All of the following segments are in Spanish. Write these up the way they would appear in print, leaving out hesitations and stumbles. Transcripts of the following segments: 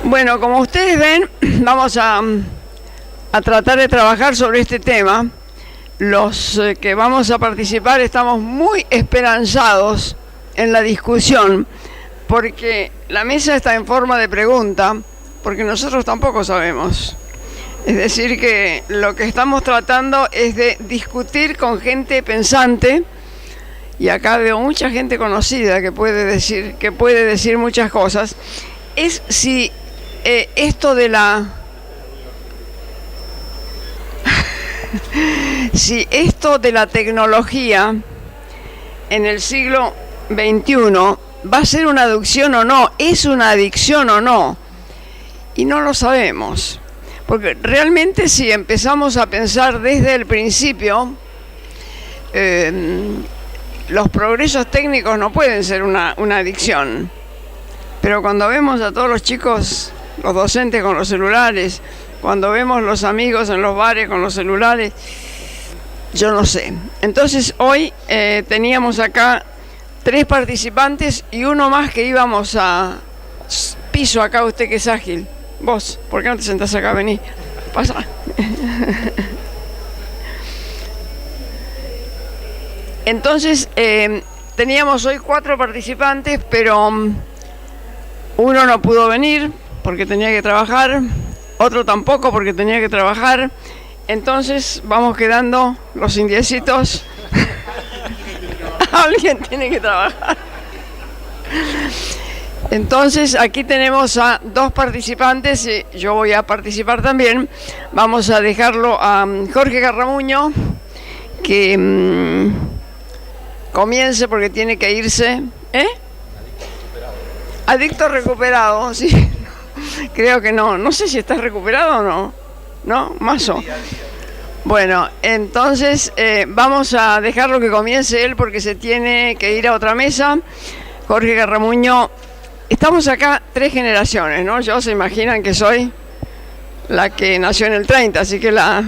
Bueno, como ustedes ven, vamos a tratar de trabajar sobre este tema. Los que vamos a participar estamos muy esperanzados en la discusión, porque la mesa está en forma de pregunta, porque nosotros tampoco sabemos. Es decir, que lo que estamos tratando es de discutir con gente pensante, y acá veo mucha gente conocida que puede decir muchas cosas. Es si esto de la si esto de la tecnología en el siglo XXI va a ser una adicción o no, es una adicción o no, y no lo sabemos, porque realmente si empezamos a pensar desde el principio, los progresos técnicos no pueden ser una adicción, pero cuando vemos a todos los chicos, los docentes con los celulares, cuando vemos los amigos en los bares con los celulares, yo no sé. Entonces hoy teníamos acá 3 participantes y uno más que íbamos a piso acá. Usted que es ágil, vos, ¿por qué no te sentás acá? Vení, pasa. Entonces teníamos hoy 4 participantes, pero uno no pudo venir porque tenía que trabajar, otro tampoco porque tenía que trabajar. Entonces vamos quedando los indiecitos. Alguien tiene que trabajar. Entonces aquí tenemos a 2 participantes y yo voy a participar también. Vamos a dejarlo a Jorge Garramuño que comience porque tiene que irse. Adicto recuperado, sí. Creo que no. No sé si está recuperado o no. ¿No? Mazo. Bueno, entonces vamos a dejarlo que comience él porque se tiene que ir a otra mesa. Jorge Garramuño. Estamos acá 3 generaciones, ¿no? Yo se imaginan que soy la que nació en el 30, así que la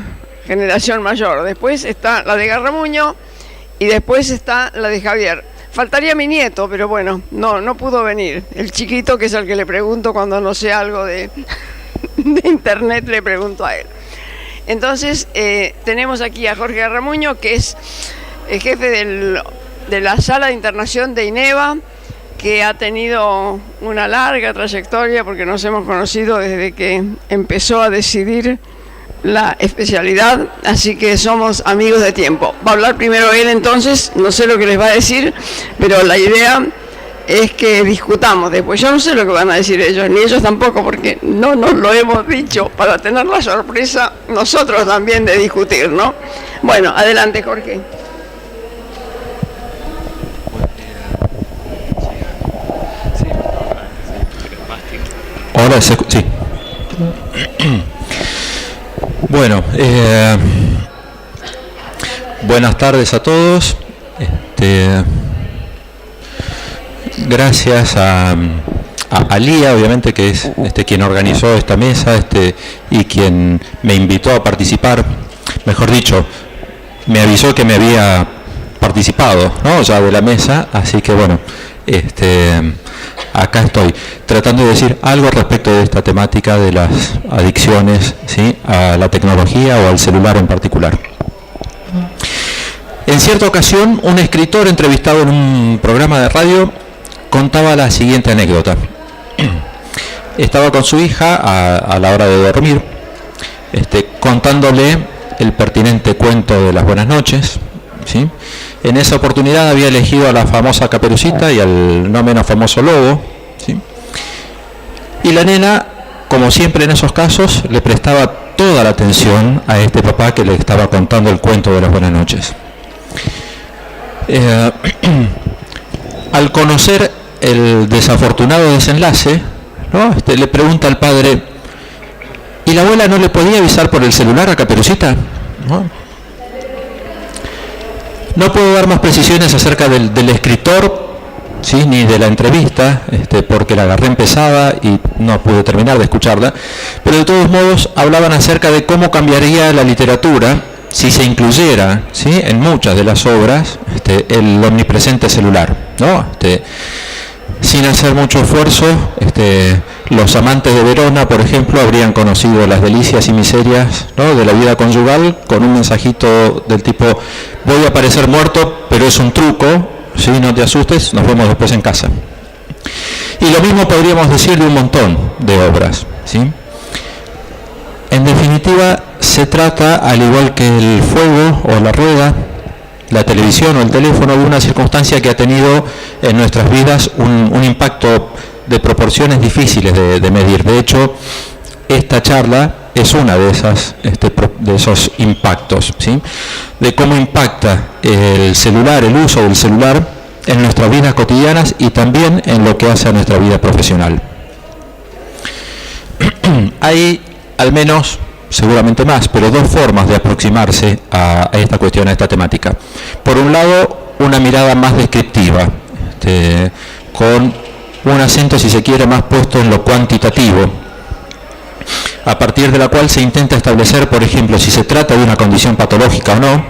generación mayor. Después está la de Garramuño y después está la de Javier. Faltaría mi nieto, pero bueno, no pudo venir. El chiquito, que es al que le pregunto cuando no sé algo de internet, le pregunto a él. Entonces, tenemos aquí a Jorge Garramuño, que es el jefe de la Sala de Internación de INEVA, que ha tenido una larga trayectoria, porque nos hemos conocido desde que empezó a decidir la especialidad, así que somos amigos de tiempo. Va a hablar primero él, entonces, no sé lo que les va a decir, pero la idea es que discutamos después. Yo no sé lo que van a decir ellos, ni ellos tampoco, porque no nos lo hemos dicho, para tener la sorpresa nosotros también de discutir, ¿no? Bueno, adelante, Jorge. Ahora sí. Bueno, buenas tardes a todos. Gracias a Lía, obviamente, que es quien organizó esta mesa y quien me invitó a participar. Mejor dicho, me avisó que me había participado, ¿no?, ya de la mesa, así que bueno, acá estoy tratando de decir algo respecto de esta temática de las adicciones, ¿sí?, a la tecnología o al celular en particular. En cierta ocasión, un escritor entrevistado en un programa de radio contaba la siguiente anécdota. Estaba con su hija a la hora de dormir, contándole el pertinente cuento de las buenas noches, ¿sí? En esa oportunidad había elegido a la famosa Caperucita y al no menos famoso lobo, ¿sí? Y la nena, como siempre en esos casos, le prestaba toda la atención a este papá que le estaba contando el cuento de las buenas noches. Al conocer el desafortunado desenlace, ¿no?, le pregunta al padre: ¿y la abuela no le podía avisar por el celular a Caperucita? No puedo dar más precisiones acerca del escritor, ¿sí?, ni de la entrevista, porque la agarré empezada y no pude terminar de escucharla, pero de todos modos hablaban acerca de cómo cambiaría la literatura si se incluyera, ¿sí?, en muchas de las obras el omnipresente celular, ¿no? Sin hacer mucho esfuerzo, los amantes de Verona, por ejemplo, habrían conocido las delicias y miserias, ¿no?, de la vida conyugal, con un mensajito del tipo: voy a parecer muerto, pero es un truco, ¿sí? No te asustes, nos vemos después en casa. Y lo mismo podríamos decir de un montón de obras, ¿sí? En definitiva, se trata, al igual que el fuego o la rueda, la televisión o el teléfono, de una circunstancia que ha tenido en nuestras vidas un impacto de proporciones difíciles de medir. De hecho, esta charla es una de esos impactos, ¿sí? De cómo impacta el celular, el uso del celular en nuestras vidas cotidianas y también en lo que hace a nuestra vida profesional. Hay al menos, seguramente más, pero dos formas de aproximarse a esta cuestión, a esta temática. Por un lado, una mirada más descriptiva, con un acento, si se quiere, más puesto en lo cuantitativo, a partir de la cual se intenta establecer, por ejemplo, si se trata de una condición patológica o no.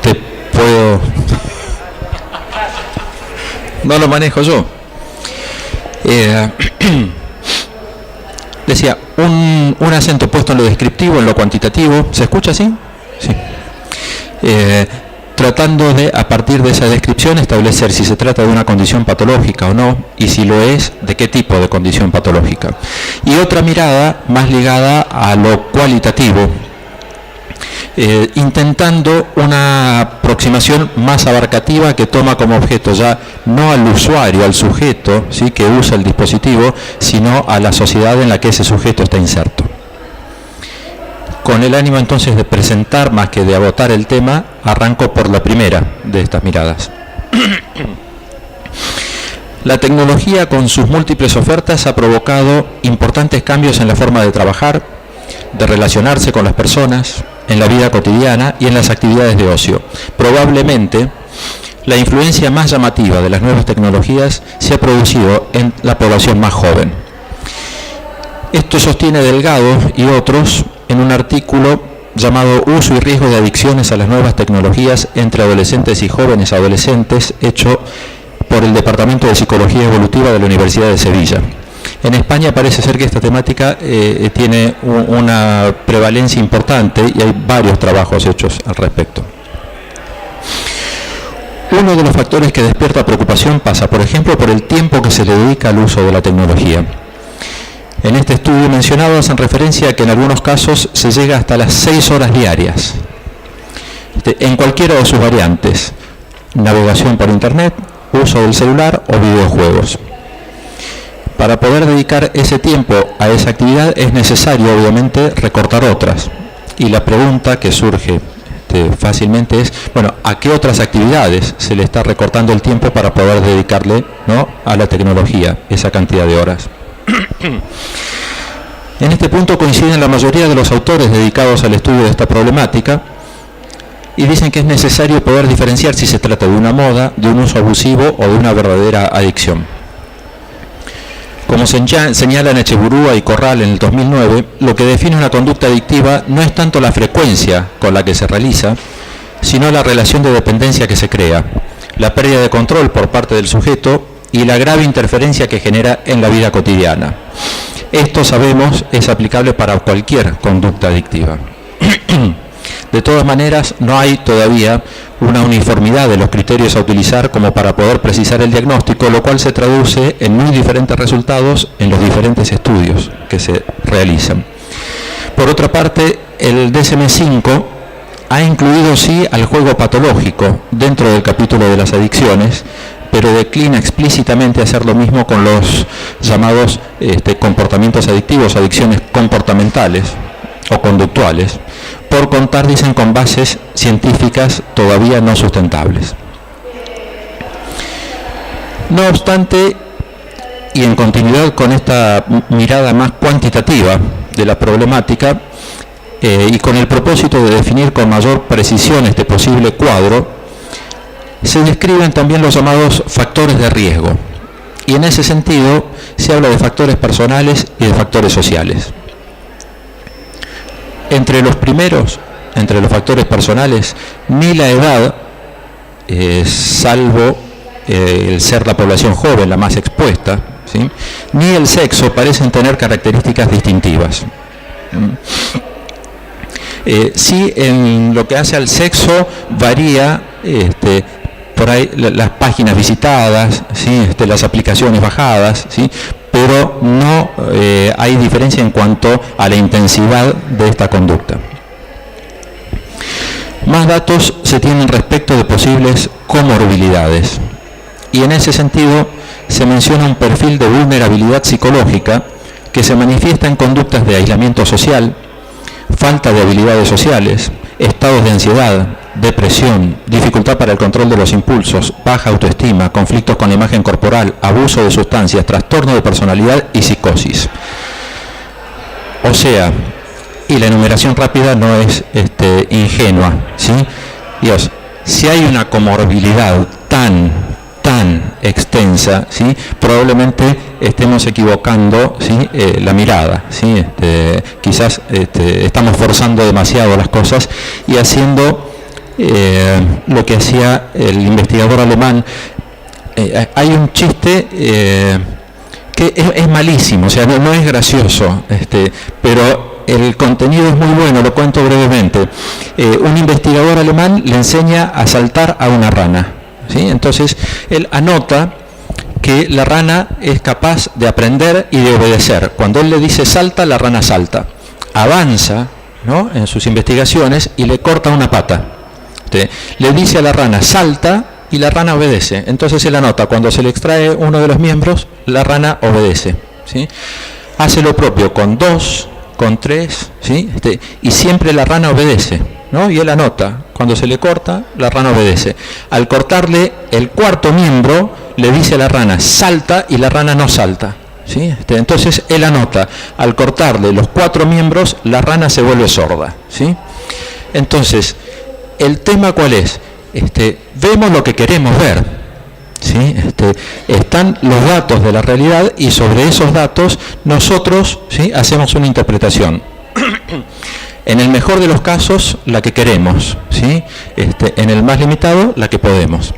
Te puedo... No lo manejo yo. Decía, un acento puesto en lo descriptivo, en lo cuantitativo. ¿Se escucha así? Sí. Tratando de, a partir de esa descripción, establecer si se trata de una condición patológica o no, y si lo es, de qué tipo de condición patológica. Y otra mirada más ligada a lo cualitativo, intentando una aproximación más abarcativa que toma como objeto ya no al usuario, al sujeto, ¿sí?, que usa el dispositivo, sino a la sociedad en la que ese sujeto está inserto. Con el ánimo entonces de presentar más que de agotar el tema, arranco por la primera de estas miradas. La tecnología, con sus múltiples ofertas, ha provocado importantes cambios en la forma de trabajar, de relacionarse con las personas, en la vida cotidiana y en las actividades de ocio. Probablemente, la influencia más llamativa de las nuevas tecnologías se ha producido en la población más joven. Esto sostiene Delgado y otros en un artículo llamado Uso y riesgo de adicciones a las nuevas tecnologías entre adolescentes y jóvenes adolescentes, hecho por el Departamento de Psicología Evolutiva de la Universidad de Sevilla. En España parece ser que esta temática tiene una prevalencia importante y hay varios trabajos hechos al respecto. Uno de los factores que despierta preocupación pasa, por ejemplo, por el tiempo que se le dedica al uso de la tecnología. En este estudio mencionado hacen referencia a que en algunos casos se llega hasta las 6 horas diarias, en cualquiera de sus variantes: navegación por internet, uso del celular o videojuegos. Para poder dedicar ese tiempo a esa actividad es necesario, obviamente, recortar otras. Y la pregunta que surge fácilmente es, bueno, ¿a qué otras actividades se le está recortando el tiempo para poder dedicarle, ¿no?, a la tecnología esa cantidad de horas? En este punto coinciden la mayoría de los autores dedicados al estudio de esta problemática y dicen que es necesario poder diferenciar si se trata de una moda, de un uso abusivo o de una verdadera adicción. Como señalan Echeburúa y Corral en el 2009, lo que define una conducta adictiva no es tanto la frecuencia con la que se realiza, sino la relación de dependencia que se crea, la pérdida de control por parte del sujeto y la grave interferencia que genera en la vida cotidiana. Esto, sabemos, es aplicable para cualquier conducta adictiva. De todas maneras, no hay todavía una uniformidad de los criterios a utilizar como para poder precisar el diagnóstico, lo cual se traduce en muy diferentes resultados en los diferentes estudios que se realizan. Por otra parte, el DSM-5 ha incluido sí al juego patológico dentro del capítulo de las adicciones, pero declina explícitamente hacer lo mismo con los llamados comportamientos adictivos, adicciones comportamentales o conductuales, por contar, dicen, con bases científicas todavía no sustentables. No obstante, y en continuidad con esta mirada más cuantitativa de la problemática, y con el propósito de definir con mayor precisión este posible cuadro, se describen también los llamados factores de riesgo, y en ese sentido se habla de factores personales y de factores sociales. Entre los primeros, entre los factores personales, ni la edad, salvo el ser la población joven la más expuesta, ¿sí?, ni el sexo parecen tener características distintivas. Sí, en lo que hace al sexo varía por ahí las páginas visitadas, ¿sí?, las aplicaciones bajadas, ¿sí?, pero no hay diferencia en cuanto a la intensidad de esta conducta. Más datos se tienen respecto de posibles comorbilidades, y en ese sentido se menciona un perfil de vulnerabilidad psicológica que se manifiesta en conductas de aislamiento social, falta de habilidades sociales, estados de ansiedad, depresión, dificultad para el control de los impulsos, baja autoestima, conflictos con la imagen corporal, abuso de sustancias, trastorno de personalidad y psicosis. O sea, y la enumeración rápida no es ingenua, ¿sí? Dios, si hay una comorbilidad tan extensa, ¿sí?, probablemente estemos equivocando, ¿sí?, la mirada, ¿sí? Quizás estamos forzando demasiado las cosas y haciendo lo que hacía el investigador alemán. Hay un chiste que es malísimo, o sea, no es gracioso, pero el contenido es muy bueno, lo cuento brevemente. Un investigador alemán le enseña a saltar a una rana, ¿sí? Entonces él anota que la rana es capaz de aprender y de obedecer. Cuando él le dice salta, la rana salta. Avanza, ¿no?, en sus investigaciones y le corta una pata. Le dice a la rana salta y la rana obedece. Entonces él anota, cuando se le extrae uno de los miembros, la rana obedece, ¿sí? Hace lo propio con 2, con 3, ¿sí?, y siempre la rana obedece, ¿no? Y él anota, cuando se le corta, la rana obedece. Al cortarle el cuarto miembro, le dice a la rana salta y la rana no salta, ¿sí? Entonces él anota, al cortarle los 4 miembros, la rana se vuelve sorda, ¿sí? Entonces, ¿el tema cuál es? Vemos lo que queremos ver, ¿sí? Están los datos de la realidad y sobre esos datos nosotros, ¿sí?, hacemos una interpretación. En el mejor de los casos, la que queremos, ¿sí? En el más limitado, la que podemos.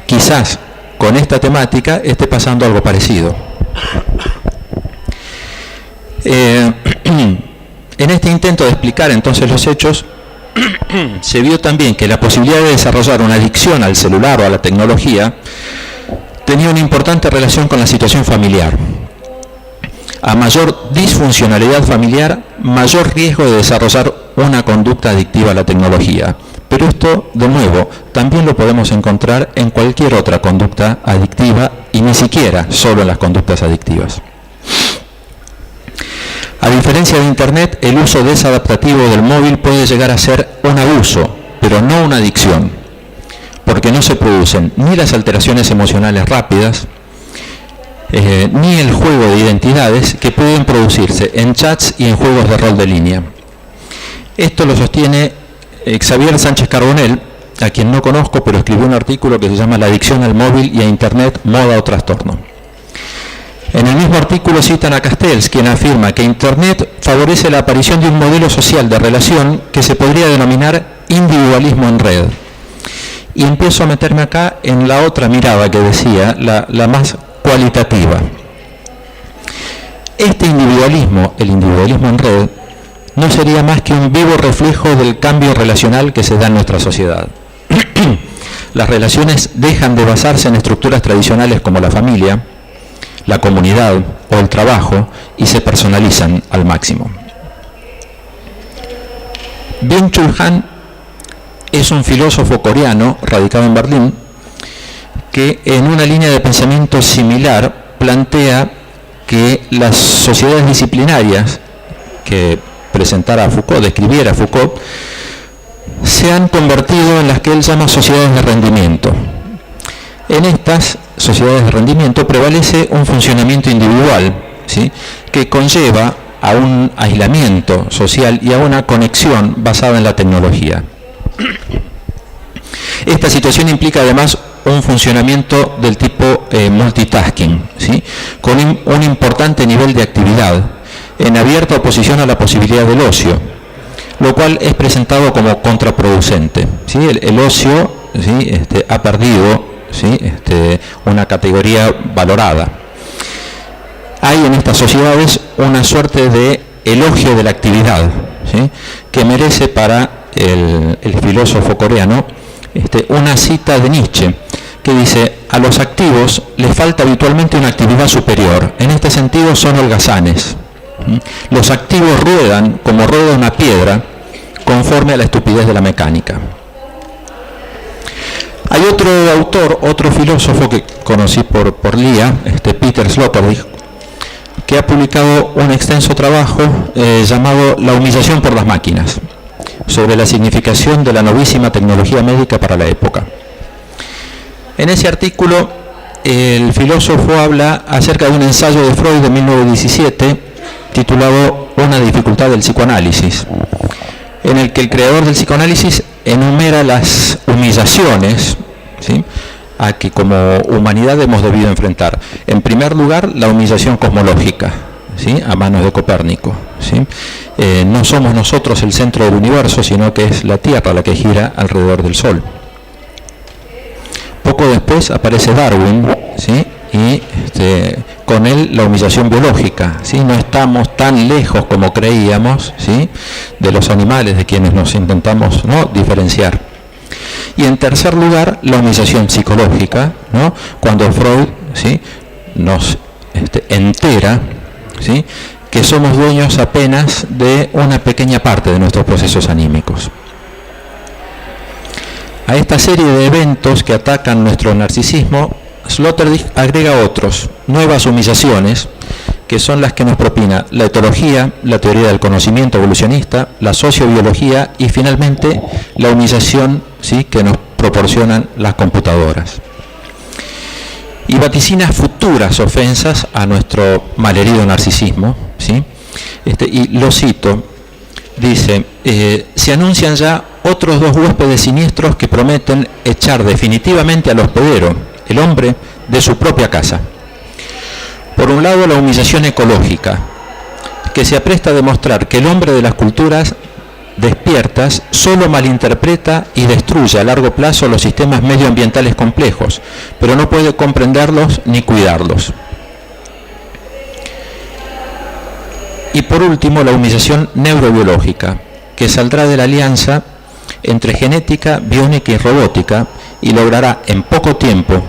Quizás con esta temática esté pasando algo parecido. En este intento de explicar entonces los hechos, se vio también que la posibilidad de desarrollar una adicción al celular o a la tecnología tenía una importante relación con la situación familiar. A mayor disfuncionalidad familiar, mayor riesgo de desarrollar una conducta adictiva a la tecnología. Pero esto, de nuevo, también lo podemos encontrar en cualquier otra conducta adictiva y ni siquiera solo en las conductas adictivas. A diferencia de Internet, el uso desadaptativo del móvil puede llegar a ser un abuso, pero no una adicción, porque no se producen ni las alteraciones emocionales rápidas, ni el juego de identidades que pueden producirse en chats y en juegos de rol de línea. Esto lo sostiene Xavier Sánchez Carbonell, a quien no conozco, pero escribió un artículo que se llama La adicción al móvil y a Internet, moda o trastorno. En el mismo artículo citan a Castells, quien afirma que Internet favorece la aparición de un modelo social de relación que se podría denominar individualismo en red. Y empiezo a meterme acá en la otra mirada que decía, la más cualitativa. Este individualismo, el individualismo en red, no sería más que un vivo reflejo del cambio relacional que se da en nuestra sociedad. Las relaciones dejan de basarse en estructuras tradicionales como la familia, la comunidad o el trabajo y se personalizan al máximo. Byung-Chul Han es un filósofo coreano radicado en Berlín que en una línea de pensamiento similar plantea que las sociedades disciplinarias que presentara Foucault, describiera Foucault, se han convertido en las que él llama sociedades de rendimiento. En estas sociedades de rendimiento prevalece un funcionamiento individual, ¿sí?, que conlleva a un aislamiento social y a una conexión basada en la tecnología. Esta situación implica además un funcionamiento del tipo multitasking, ¿sí?, con un importante nivel de actividad, en abierta oposición a la posibilidad del ocio. lo cual es presentado como contraproducente, ¿sí? El ocio, ¿sí? Ha perdido, ¿sí? Una categoría valorada. Hay en estas sociedades una suerte de elogio de la actividad, ¿sí? Que merece para el filósofo coreano una cita de Nietzsche, que dice: a los activos les falta habitualmente una actividad superior. En este sentido son holgazanes. Los activos ruedan como rueda una piedra, conforme a la estupidez de la mecánica. Hay otro autor, otro filósofo que conocí por Lía, Peter Sloterdijk, que ha publicado un extenso trabajo llamado La humillación por las máquinas, sobre la significación de la novísima tecnología médica para la época. En ese artículo, el filósofo habla acerca de un ensayo de Freud de 1917, titulado Una dificultad del psicoanálisis, en el que el creador del psicoanálisis enumera las humillaciones, ¿sí?, a que como humanidad hemos debido enfrentar. En primer lugar, la humillación cosmológica, ¿sí?, a manos de Copérnico, ¿sí? No somos nosotros el centro del universo, sino que es la Tierra la que gira alrededor del Sol. Poco después aparece Darwin, ¿sí?, y con él la humillación biológica, ¿sí? No estamos tan lejos como creíamos, ¿sí?, de los animales de quienes nos intentamos, ¿no?, diferenciar. Y en tercer lugar, la humillación psicológica, ¿no?, cuando Freud, ¿sí?, nos entera, ¿sí?, que somos dueños apenas de una pequeña parte de nuestros procesos anímicos. A esta serie de eventos que atacan nuestro narcisismo, Sloterdijk agrega otros, nuevas humillaciones, que son las que nos propina la etología, la teoría del conocimiento evolucionista, la sociobiología y finalmente la humillación, ¿sí?, que nos proporcionan las computadoras. Y vaticina futuras ofensas a nuestro malherido narcisismo, ¿sí? Y lo cito, dice: se anuncian ya otros dos huéspedes siniestros que prometen echar definitivamente al hospedero, el hombre, de su propia casa. Por un lado, la humillación ecológica, que se apresta a demostrar que el hombre de las culturas despiertas solo malinterpreta y destruye a largo plazo los sistemas medioambientales complejos, pero no puede comprenderlos ni cuidarlos. Y por último, la humillación neurobiológica, que saldrá de la alianza entre genética, biónica y robótica y logrará en poco tiempo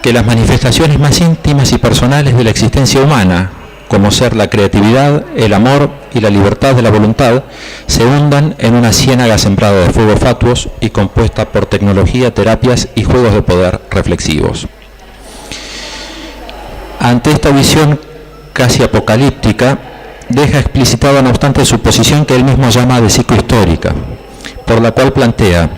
que las manifestaciones más íntimas y personales de la existencia humana, como ser la creatividad, el amor y la libertad de la voluntad, se hundan en una ciénaga sembrada de fuegos fatuos y compuesta por tecnología, terapias y juegos de poder reflexivos. Ante esta visión casi apocalíptica, deja explicitada no obstante su posición que él mismo llama de psicohistórica, por la cual plantea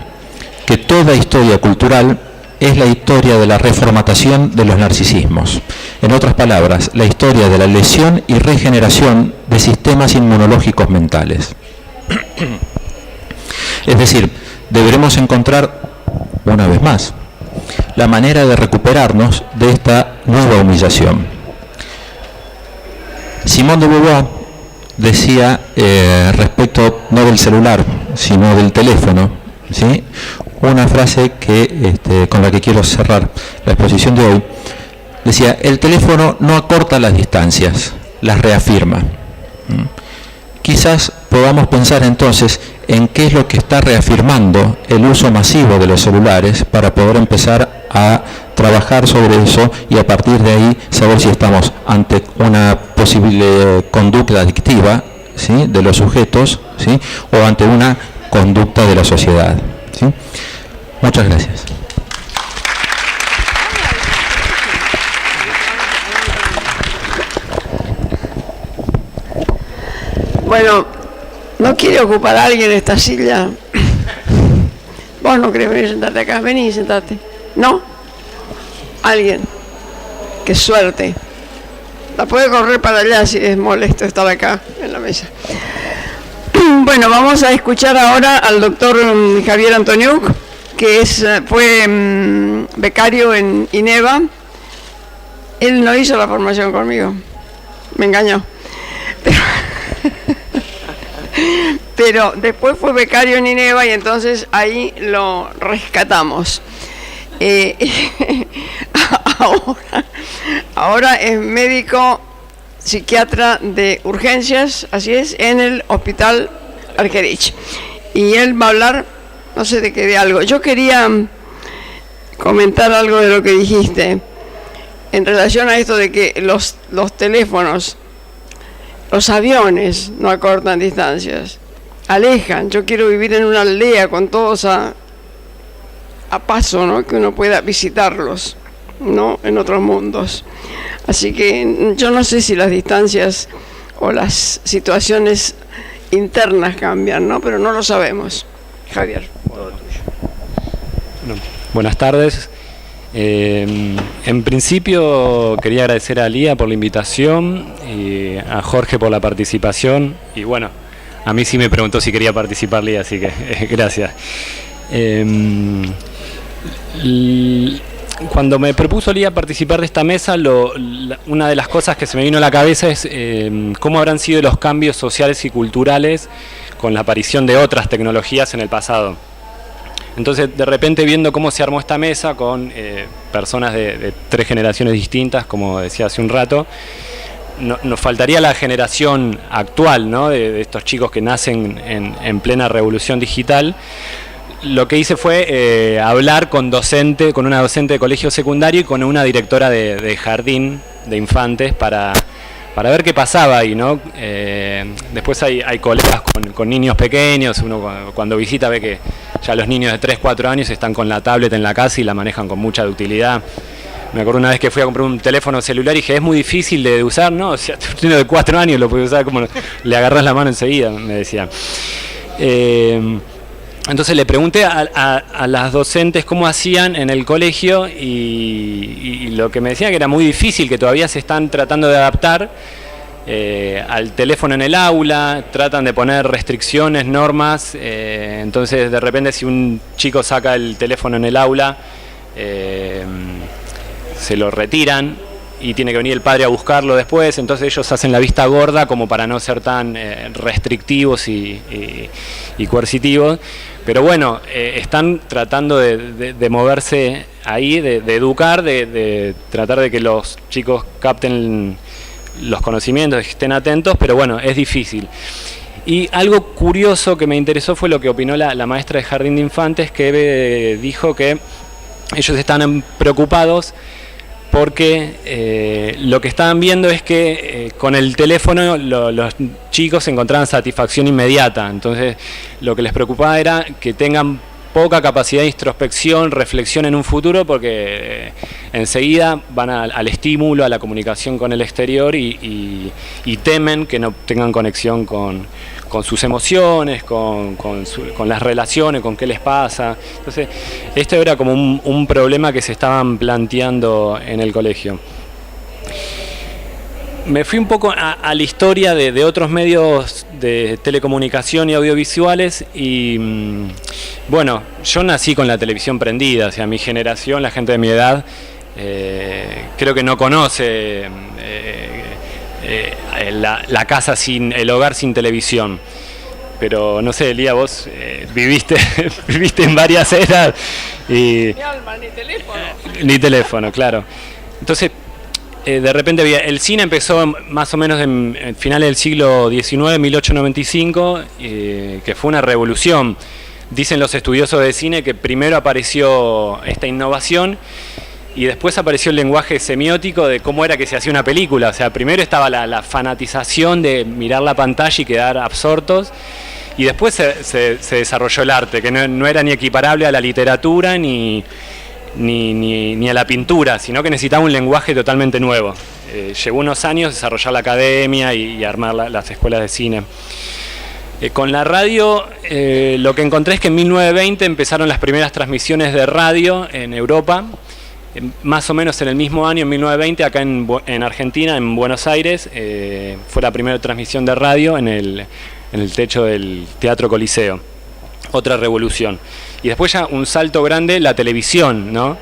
que toda historia cultural es la historia de la reformatación de los narcisismos. En otras palabras, la historia de la lesión y regeneración de sistemas inmunológicos mentales. Es decir, deberemos encontrar, una vez más, la manera de recuperarnos de esta nueva humillación. Simone de Beauvoir decía respecto no del celular, sino del teléfono, ¿sí?, una frase que con la que quiero cerrar la exposición de hoy. Decía: el teléfono no acorta las distancias, las reafirma. Quizás podamos pensar entonces en qué es lo que está reafirmando el uso masivo de los celulares para poder empezar a trabajar sobre eso y a partir de ahí saber si estamos ante una posible conducta adictiva, ¿sí?, de los sujetos, ¿sí?, o ante una conducta de la sociedad, ¿sí? Muchas gracias. Bueno, ¿no quiere ocupar a alguien esta silla? Vos no querés venir a sentarte acá, vení y sentate. ¿No? ¿Alguien? Qué suerte. La puede correr para allá si es molesto estar acá en la mesa. Bueno, vamos a escuchar ahora al doctor Javier Antoniuk, que fue becario en INEVA. Él no hizo la formación conmigo, me engañó. pero después fue becario en INEVA y entonces ahí lo rescatamos. Ahora es médico psiquiatra de urgencias, así es, en el Hospital Argerich. Y él va a hablar, no sé de qué, de algo. Yo quería comentar algo de lo que dijiste en relación a esto de que los teléfonos, los aviones no acortan distancias, alejan. Yo quiero vivir en una aldea con todos a paso, ¿no? Que uno pueda visitarlos, ¿no? En otros mundos. Así que yo no sé si las distancias o las situaciones internas cambian, ¿no? Pero no lo sabemos. Javier, todo tuyo. Bueno, buenas tardes. En principio quería agradecer a Lía por la invitación y a Jorge por la participación. Y bueno, a mí sí me preguntó si quería participar Lía, así que gracias. Cuando me propuso Lía participar de esta mesa, una de las cosas que se me vino a la cabeza es cómo habrán sido los cambios sociales y culturales con la aparición de otras tecnologías en el pasado. Entonces, de repente, viendo cómo se armó esta mesa con personas de 3 generaciones distintas, como decía hace un rato, nos faltaría la generación actual, ¿no? de estos chicos que nacen en plena revolución digital. Lo que hice fue hablar con una docente de colegio secundario y con una directora de jardín de infantes para ver qué pasaba ahí, ¿no? Después hay colegas con niños pequeños, uno cuando visita ve que ya los niños de 3, 4 años están con la tablet en la casa y la manejan con mucha utilidad. Me acuerdo una vez que fui a comprar un teléfono celular y dije, es muy difícil de usar, ¿no? O sea, un niño de 4 años lo puede usar, como le agarras la mano enseguida, me decía. Entonces le pregunté a las docentes cómo hacían en el colegio y lo que me decían que era muy difícil, que todavía se están tratando de adaptar al teléfono en el aula, tratan de poner restricciones, normas, entonces de repente si un chico saca el teléfono en el aula, se lo retiran y tiene que venir el padre a buscarlo después, entonces ellos hacen la vista gorda como para no ser tan restrictivos y coercitivos. Pero bueno, están tratando de moverse ahí, de educar, de tratar de que los chicos capten los conocimientos, que estén atentos, pero bueno, es difícil. Y algo curioso que me interesó fue lo que opinó la maestra de jardín de infantes, que dijo que ellos están preocupados porque lo que estaban viendo es que con el teléfono los chicos encontraban satisfacción inmediata. Entonces lo que les preocupaba era que tengan poca capacidad de introspección, reflexión en un futuro, porque enseguida van al estímulo, a la comunicación con el exterior y temen que no tengan conexión con sus emociones, con las relaciones, con qué les pasa. Entonces, esto era como un problema que se estaban planteando en el colegio. Me fui un poco a la historia de otros medios de telecomunicación y audiovisuales y, bueno, yo nací con la televisión prendida, o sea, mi generación, la gente de mi edad, creo que no conoce la casa el hogar sin televisión. Pero no sé, Elía, vos viviste en varias eras y Ni alma, ni teléfono. Ni teléfono, claro. Entonces, de repente el cine empezó más o menos en finales del siglo XIX, 1895, que fue una revolución. Dicen los estudiosos de cine que primero apareció esta innovación y después apareció el lenguaje semiótico de cómo era que se hacía una película. O sea, primero estaba la fanatización de mirar la pantalla y quedar absortos, y después se desarrolló el arte, que no era ni equiparable a la literatura ni a la pintura, sino que necesitaba un lenguaje totalmente nuevo. Llevó unos años desarrollar la academia y armar las escuelas de cine. Con la radio, lo que encontré es que en 1920 empezaron las primeras transmisiones de radio en Europa. Más o menos en el mismo año, en 1920, acá en Argentina, en Buenos Aires, fue la primera transmisión de radio en el techo del Teatro Coliseo. Otra revolución. Y después ya un salto grande, la televisión, ¿no?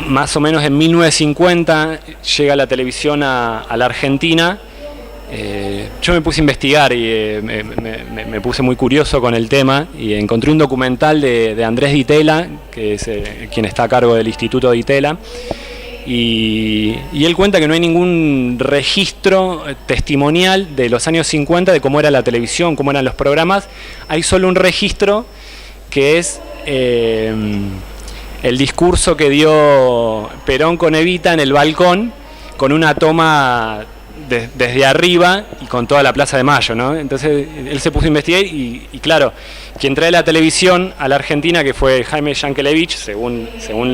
Más o menos en 1950 llega la televisión a la Argentina, Yo me puse a investigar y me puse muy curioso con el tema y encontré un documental de Andrés Di Tella, que es quien está a cargo del Instituto Di Tella, y él cuenta que no hay ningún registro testimonial de los años 50 de cómo era la televisión, cómo eran los programas. Hay solo un registro que es el discurso que dio Perón con Evita en el balcón, con una toma desde arriba y con toda la Plaza de Mayo, ¿no? Entonces él se puso a investigar y claro, quien trae la televisión a la Argentina, que fue Jaime Yankelevich, según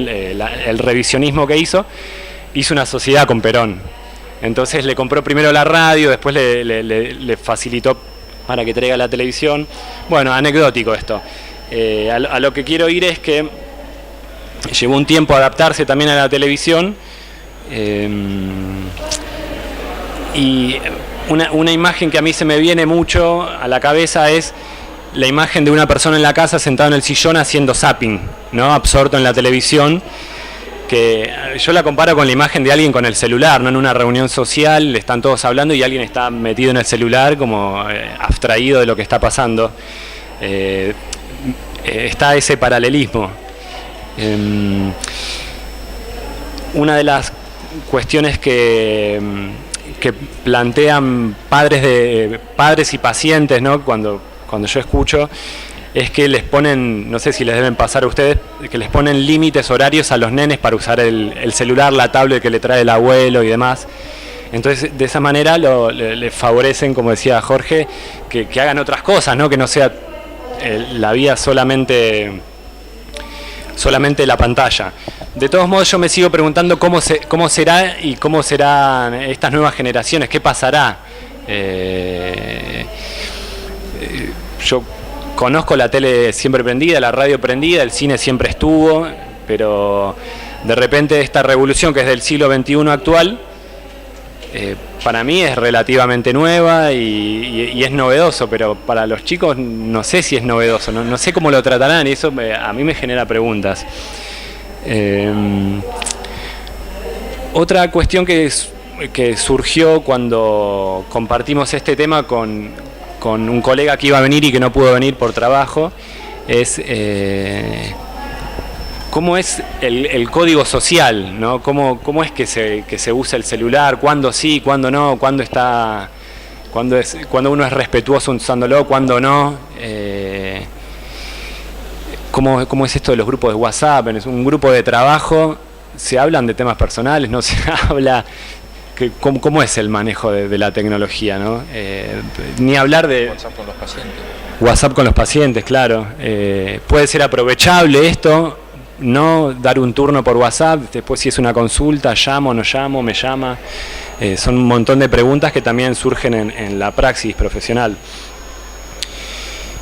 el revisionismo que hizo una sociedad con Perón. Entonces le compró primero la radio, después le facilitó para que traiga la televisión. Bueno, anecdótico esto. A lo que quiero ir es que llevó un tiempo adaptarse también a la televisión. Y una imagen que a mí se me viene mucho a la cabeza es la imagen de una persona en la casa sentado en el sillón haciendo zapping, ¿no? Absorto en la televisión, que yo la comparo con la imagen de alguien con el celular, ¿no? En una reunión social están todos hablando y alguien está metido en el celular como abstraído de lo que está pasando. Está ese paralelismo. Una de las cuestiones que plantean padres y pacientes, ¿no? Cuando yo escucho, es que les ponen, no sé si les deben pasar a ustedes, que les ponen límites horarios a los nenes para usar el celular, la tablet que le trae el abuelo y demás. Entonces, de esa manera les favorecen, como decía Jorge, que hagan otras cosas, ¿no? Que no sea la vida solamente la pantalla. De todos modos, yo me sigo preguntando cómo será y cómo serán estas nuevas generaciones, qué pasará. Yo conozco la tele siempre prendida, la radio prendida, el cine siempre estuvo, pero de repente esta revolución que es del siglo XXI actual, para mí es relativamente nueva y es novedoso, pero para los chicos no sé si es novedoso, no sé cómo lo tratarán y eso a mí me genera preguntas. Otra cuestión que surgió cuando compartimos este tema con un colega que iba a venir y que no pudo venir por trabajo es cómo es el código social, ¿no? Cómo es que se usa el celular, cuándo sí, cuándo no, cuándo uno es respetuoso usándolo, cuándo no. ¿Cómo es esto de los grupos de WhatsApp? En un grupo de trabajo se hablan de temas personales, no se habla. ¿Cómo es el manejo de la tecnología, ¿no? Ni hablar de WhatsApp con los pacientes. WhatsApp con los pacientes, claro. Puede ser aprovechable esto, no dar un turno por WhatsApp, después si es una consulta, llamo, no llamo, me llama. Son un montón de preguntas que también surgen en la praxis profesional.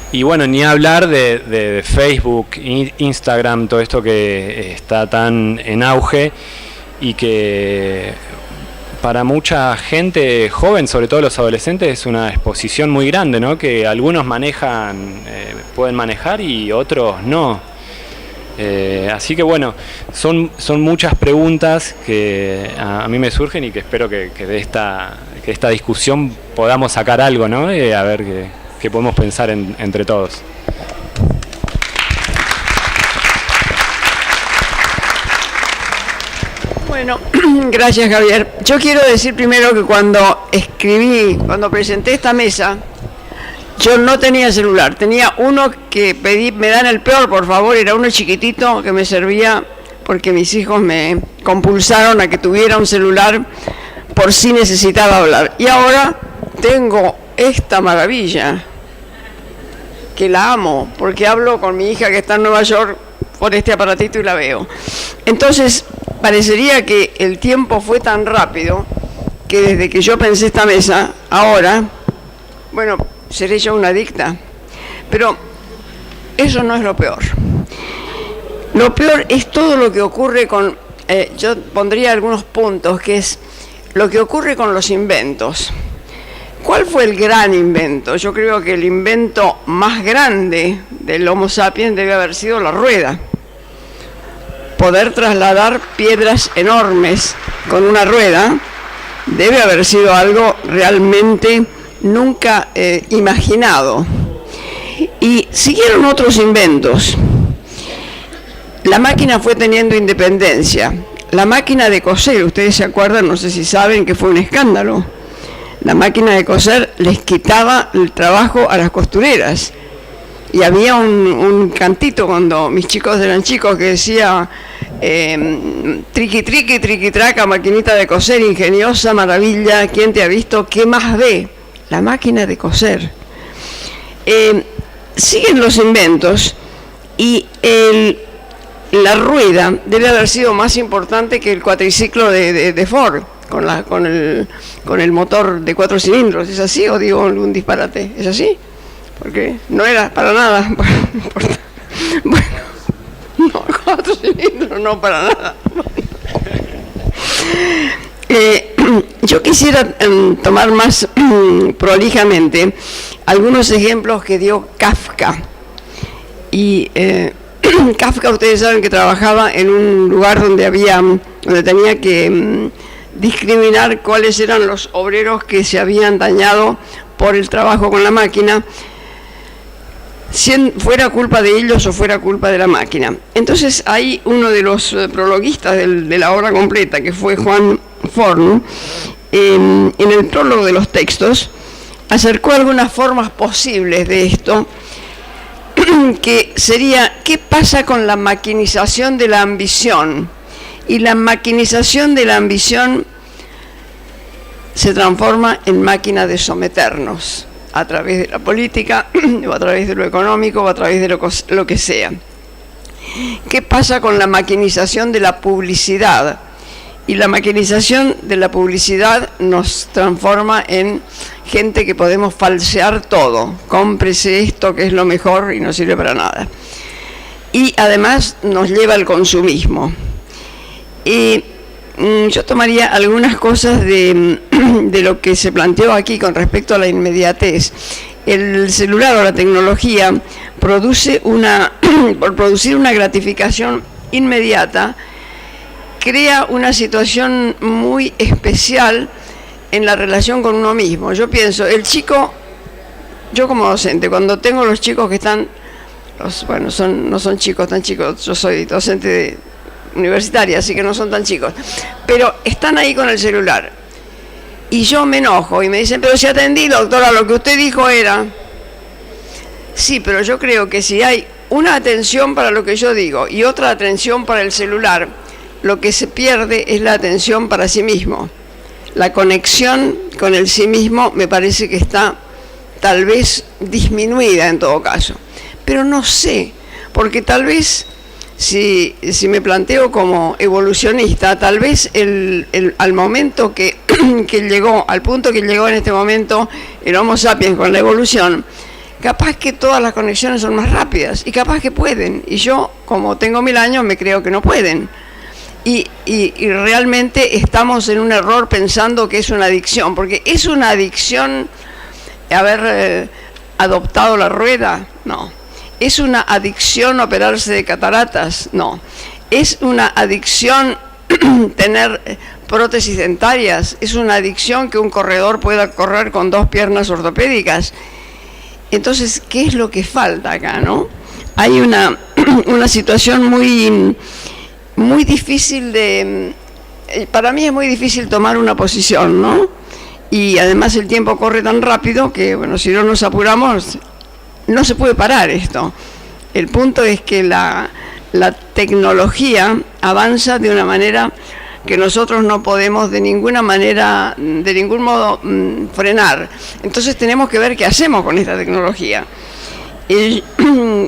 Y bueno, ni hablar de Facebook, Instagram, todo esto que está tan en auge y que para mucha gente joven, sobre todo los adolescentes, es una exposición muy grande, ¿no? Que algunos pueden manejar y otros no. Así que bueno, son muchas preguntas que a mí me surgen y que espero que de esta discusión podamos sacar algo, ¿no? A ver qué podemos pensar entre todos. Bueno, gracias Javier. Yo quiero decir primero que cuando presenté esta mesa, yo no tenía celular, tenía uno que pedí, me dan el peor, por favor, era uno chiquitito que me servía porque mis hijos me compulsaron a que tuviera un celular por si necesitaba hablar. Y ahora tengo esta maravilla, que la amo, porque hablo con mi hija que está en Nueva York por este aparatito y la veo. Entonces, parecería que el tiempo fue tan rápido que desde que yo pensé esta mesa, ahora, bueno, seré yo una adicta, pero eso no es lo peor. Lo peor es todo lo que ocurre con, yo pondría algunos puntos, que es lo que ocurre con los inventos. ¿Cuál fue el gran invento? Yo creo que el invento más grande del Homo sapiens debe haber sido la rueda. Poder trasladar piedras enormes con una rueda debe haber sido algo realmente nunca imaginado. Y siguieron otros inventos. La máquina fue teniendo independencia. La máquina de coser, ustedes se acuerdan, no sé si saben, que fue un escándalo. La máquina de coser les quitaba el trabajo a las costureras. Y había un cantito cuando mis chicos eran chicos que decía triqui triqui, triqui traca, maquinita de coser, ingeniosa, maravilla, ¿quién te ha visto? ¿Qué más ve? La máquina de coser. Siguen los inventos y la rueda debe haber sido más importante que el cuatriciclo de Ford con el motor de 4 cilindros. ¿Es así o digo algún disparate? ¿Es así? Porque no era para nada. Bueno, no, 4 cilindros no para nada. Yo quisiera tomar más prolijamente algunos ejemplos que dio Kafka. Y Kafka, ustedes saben que trabajaba en un lugar donde tenía que discriminar cuáles eran los obreros que se habían dañado por el trabajo con la máquina, fuera culpa de ellos o fuera culpa de la máquina. Entonces hay uno de los prologuistas de la obra completa, que fue Juan Forn, en el prólogo de los textos, acercó algunas formas posibles de esto, que sería, ¿qué pasa con la maquinización de la ambición? Y la maquinización de la ambición se transforma en máquina de someternos, a través de la política, o a través de lo económico, o a través de lo que sea. ¿Qué pasa con la maquinización de la publicidad? Y la maquinización de la publicidad nos transforma en gente que podemos falsear todo. Cómprese esto que es lo mejor y no sirve para nada. Y además nos lleva al consumismo. Y yo tomaría algunas cosas de lo que se planteó aquí con respecto a la inmediatez. El celular o la tecnología produce por producir una gratificación inmediata, crea una situación muy especial en la relación con uno mismo. Yo pienso, yo como docente, cuando tengo los chicos que están, no son chicos tan chicos, yo soy docente universitaria, así que no son tan chicos, pero están ahí con el celular. Y yo me enojo y me dicen, pero si atendí, doctora, lo que usted dijo era... Sí, pero yo creo que si hay una atención para lo que yo digo y otra atención para el celular, lo que se pierde es la atención para sí mismo. La conexión con el sí mismo me parece que está tal vez disminuida en todo caso. Pero no sé, porque tal vez, si me planteo como evolucionista, tal vez al momento que llegó, al punto que llegó en este momento el Homo sapiens con la evolución, capaz que todas las conexiones son más rápidas y capaz que pueden. Y yo, como tengo 1000 años, me creo que no pueden. Y realmente estamos en un error pensando que es una adicción, porque ¿es una adicción haber adoptado la rueda? No. ¿Es una adicción operarse de cataratas? No. ¿Es una adicción tener prótesis dentarias? ¿Es una adicción que un corredor pueda correr con 2 piernas ortopédicas? Entonces, ¿qué es lo que falta acá, no? Hay una situación muy difícil para mí es muy difícil tomar una posición, ¿no? Y además el tiempo corre tan rápido que, bueno, si no nos apuramos, no se puede parar esto. El punto es que la tecnología avanza de una manera que nosotros no podemos de ningún modo frenar. Entonces tenemos que ver qué hacemos con esta tecnología.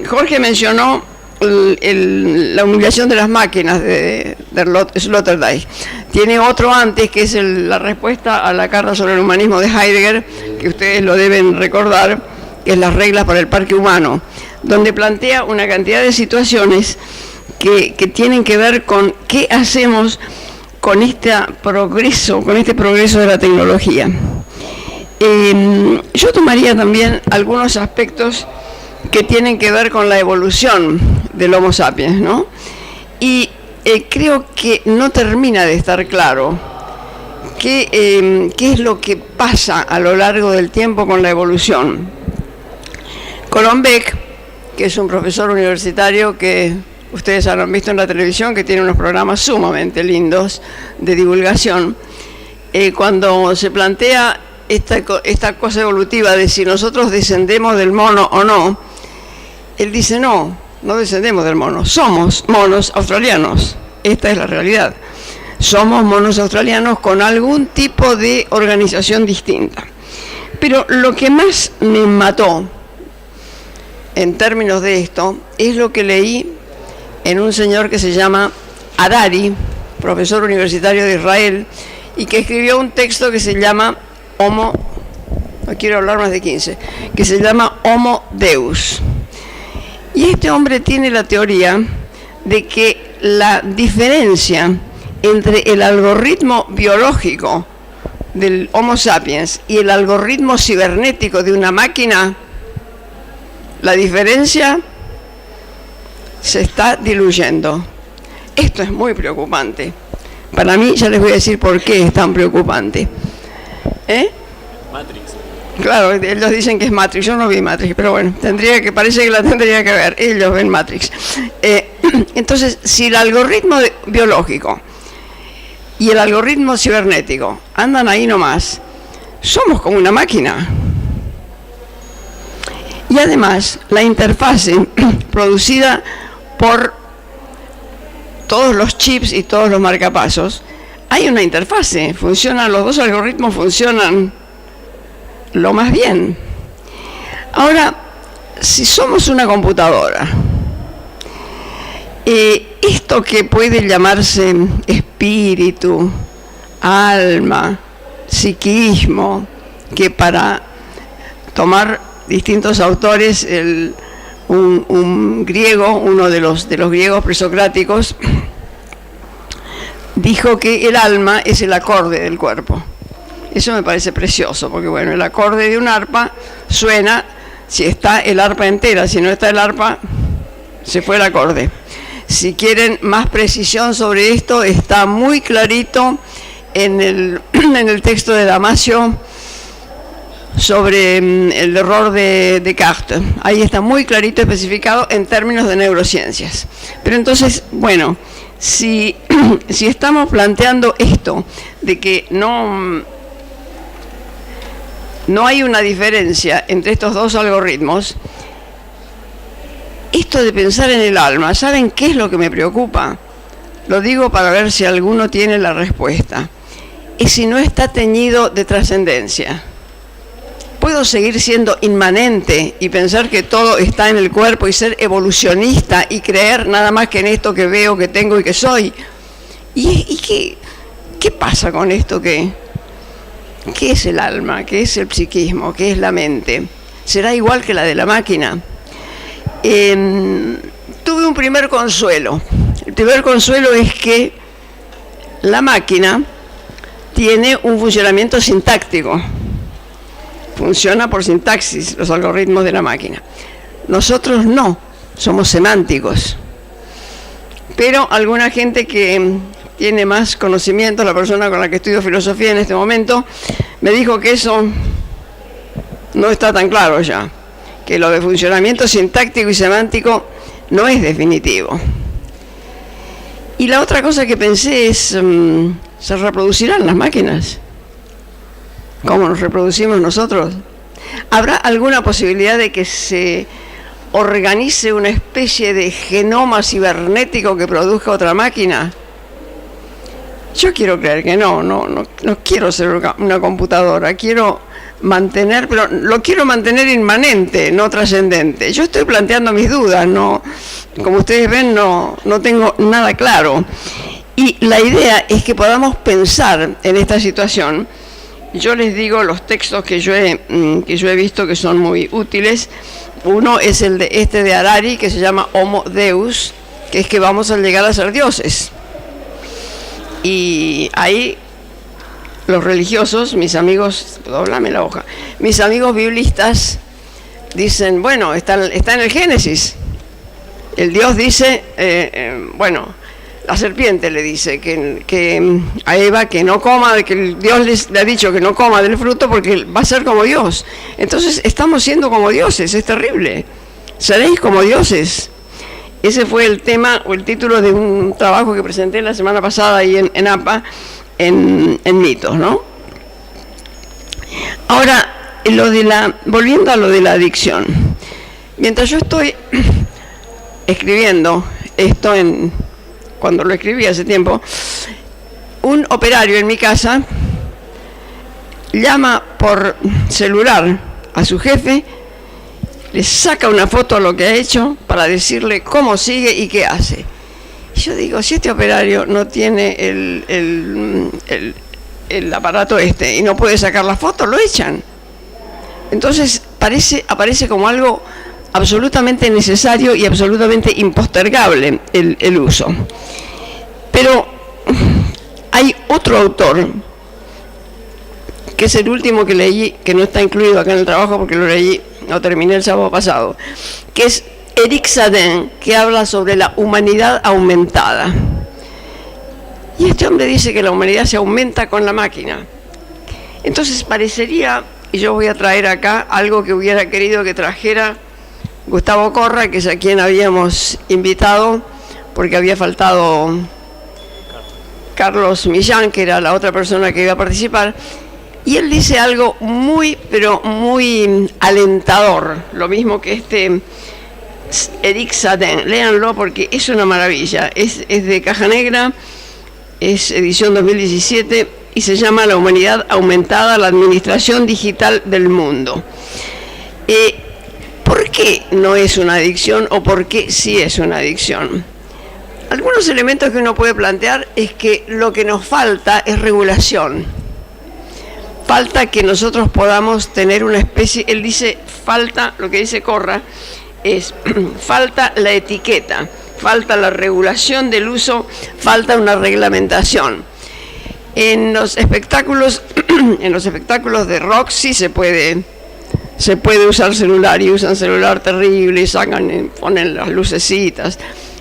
Jorge mencionó la humillación de las máquinas de Sloterdijk. Tiene otro antes, que es la respuesta a la carta sobre el humanismo de Heidegger, que ustedes lo deben recordar, que es las reglas para el parque humano, donde plantea una cantidad de situaciones que tienen que ver con qué hacemos con este progreso de la tecnología. Yo tomaría también algunos aspectos que tienen que ver con la evolución del Homo sapiens, ¿no? Y creo que no termina de estar claro qué es lo que pasa a lo largo del tiempo con la evolución. Colombek, que es un profesor universitario que ustedes habrán visto en la televisión, que tiene unos programas sumamente lindos de divulgación, cuando se plantea esta cosa evolutiva de si nosotros descendemos del mono o no, él dice no descendemos del mono, somos monos australianos, esta es la realidad, somos monos australianos con algún tipo de organización distinta. Pero lo que más me mató en términos de esto es lo que leí en un señor que se llama Harari, profesor universitario de Israel, y que escribió un texto que se llama no quiero hablar más de 15, que se llama Homo Deus. Y este hombre tiene la teoría de que la diferencia entre el algoritmo biológico del Homo sapiens y el algoritmo cibernético de una máquina, la diferencia se está diluyendo. Esto es muy preocupante. Para mí, ya les voy a decir por qué es tan preocupante. Matrix. Claro, ellos dicen que es Matrix. Yo no vi Matrix, pero bueno, parece que la tendría que ver. Ellos ven Matrix. Entonces, si el algoritmo biológico y el algoritmo cibernético andan ahí nomás, somos como una máquina. Y además, la interfase producida por todos los chips y todos los marcapasos, hay una interfase, los dos algoritmos funcionan lo más bien. Ahora, si somos una computadora, esto que puede llamarse espíritu, alma, psiquismo, que para tomar distintos autores, un griego, uno de los griegos presocráticos, dijo que el alma es el acorde del cuerpo. Eso me parece precioso, porque bueno, el acorde de un arpa suena si está el arpa entera, si no está el arpa, se fue el acorde. Si quieren más precisión sobre esto, está muy clarito en el texto de Damasio sobre el error de Descartes. Ahí está muy clarito especificado en términos de neurociencias. Pero entonces, bueno, si estamos planteando esto, de que no hay una diferencia entre estos dos algoritmos, esto de pensar en el alma, ¿saben qué es lo que me preocupa? Lo digo para ver si alguno tiene la respuesta. Es si no está teñido de trascendencia. ¿Puedo seguir siendo inmanente y pensar que todo está en el cuerpo y ser evolucionista y creer nada más que en esto que veo, que tengo y que soy? ¿Y qué pasa con esto? ¿Qué es el alma? ¿Qué es el psiquismo? ¿Qué es la mente? ¿Será igual que la de la máquina? Tuve un primer consuelo. El primer consuelo es que la máquina tiene un funcionamiento sintáctico. Funciona por sintaxis los algoritmos de la máquina. Nosotros no, somos semánticos. Pero alguna gente que tiene más conocimiento, la persona con la que estudio filosofía en este momento, me dijo que eso no está tan claro ya, que lo de funcionamiento sintáctico y semántico no es definitivo. Y la otra cosa que pensé es, ¿se reproducirán las máquinas? ¿Cómo nos reproducimos nosotros? ¿Habrá alguna posibilidad de que se organice una especie de genoma cibernético que produzca otra máquina? Yo quiero creer que no quiero ser una computadora, quiero mantener, pero lo quiero mantener inmanente, no trascendente. Yo estoy planteando mis dudas, como ustedes ven, no tengo nada claro. Y la idea es que podamos pensar en esta situación. Yo les digo los textos que yo he visto que son muy útiles. Uno es el de Harari, que se llama Homo Deus, que es que vamos a llegar a ser dioses. Y ahí los religiosos, mis amigos, doblame la hoja, mis amigos biblistas dicen, bueno, está en el Génesis. El Dios dice, la serpiente le dice que a Eva que no coma, que Dios le ha dicho que no coma del fruto porque va a ser como Dios. Entonces estamos siendo como dioses, es terrible. Seréis como dioses. Ese fue el tema o el título de un trabajo que presenté la semana pasada ahí en APA, en mitos, ¿no? Ahora, volviendo a lo de la adicción. Mientras yo estoy escribiendo esto, cuando lo escribí hace tiempo, un operario en mi casa llama por celular a su jefe, le saca una foto a lo que ha hecho para decirle cómo sigue y qué hace. Y yo digo, si este operario no tiene el aparato y no puede sacar la foto, lo echan. Entonces aparece como algo absolutamente necesario y absolutamente impostergable el uso. Pero hay otro autor, que es el último que leí, que no está incluido acá en el trabajo porque lo terminé el sábado pasado, que es Eric Sadin, que habla sobre la humanidad aumentada. Y este hombre dice que la humanidad se aumenta con la máquina. Entonces parecería, y yo voy a traer acá algo que hubiera querido que trajera Gustavo Corra, que es a quien habíamos invitado, porque había faltado Carlos Millán, que era la otra persona que iba a participar, y él dice algo muy, pero muy alentador, lo mismo que este Eric Sadin. Léanlo porque es una maravilla, es de Caja Negra, es edición 2017 y se llama La humanidad aumentada, la administración digital del mundo. ¿Por qué no es una adicción o por qué sí es una adicción? Algunos elementos que uno puede plantear es que lo que nos falta es regulación. Falta que nosotros podamos tener una especie, él dice, falta, lo que dice Corra, es falta la etiqueta, falta la regulación del uso, falta una reglamentación. En los espectáculos de rock sí se puede usar celular, y usan celular terrible, y ponen las lucecitas.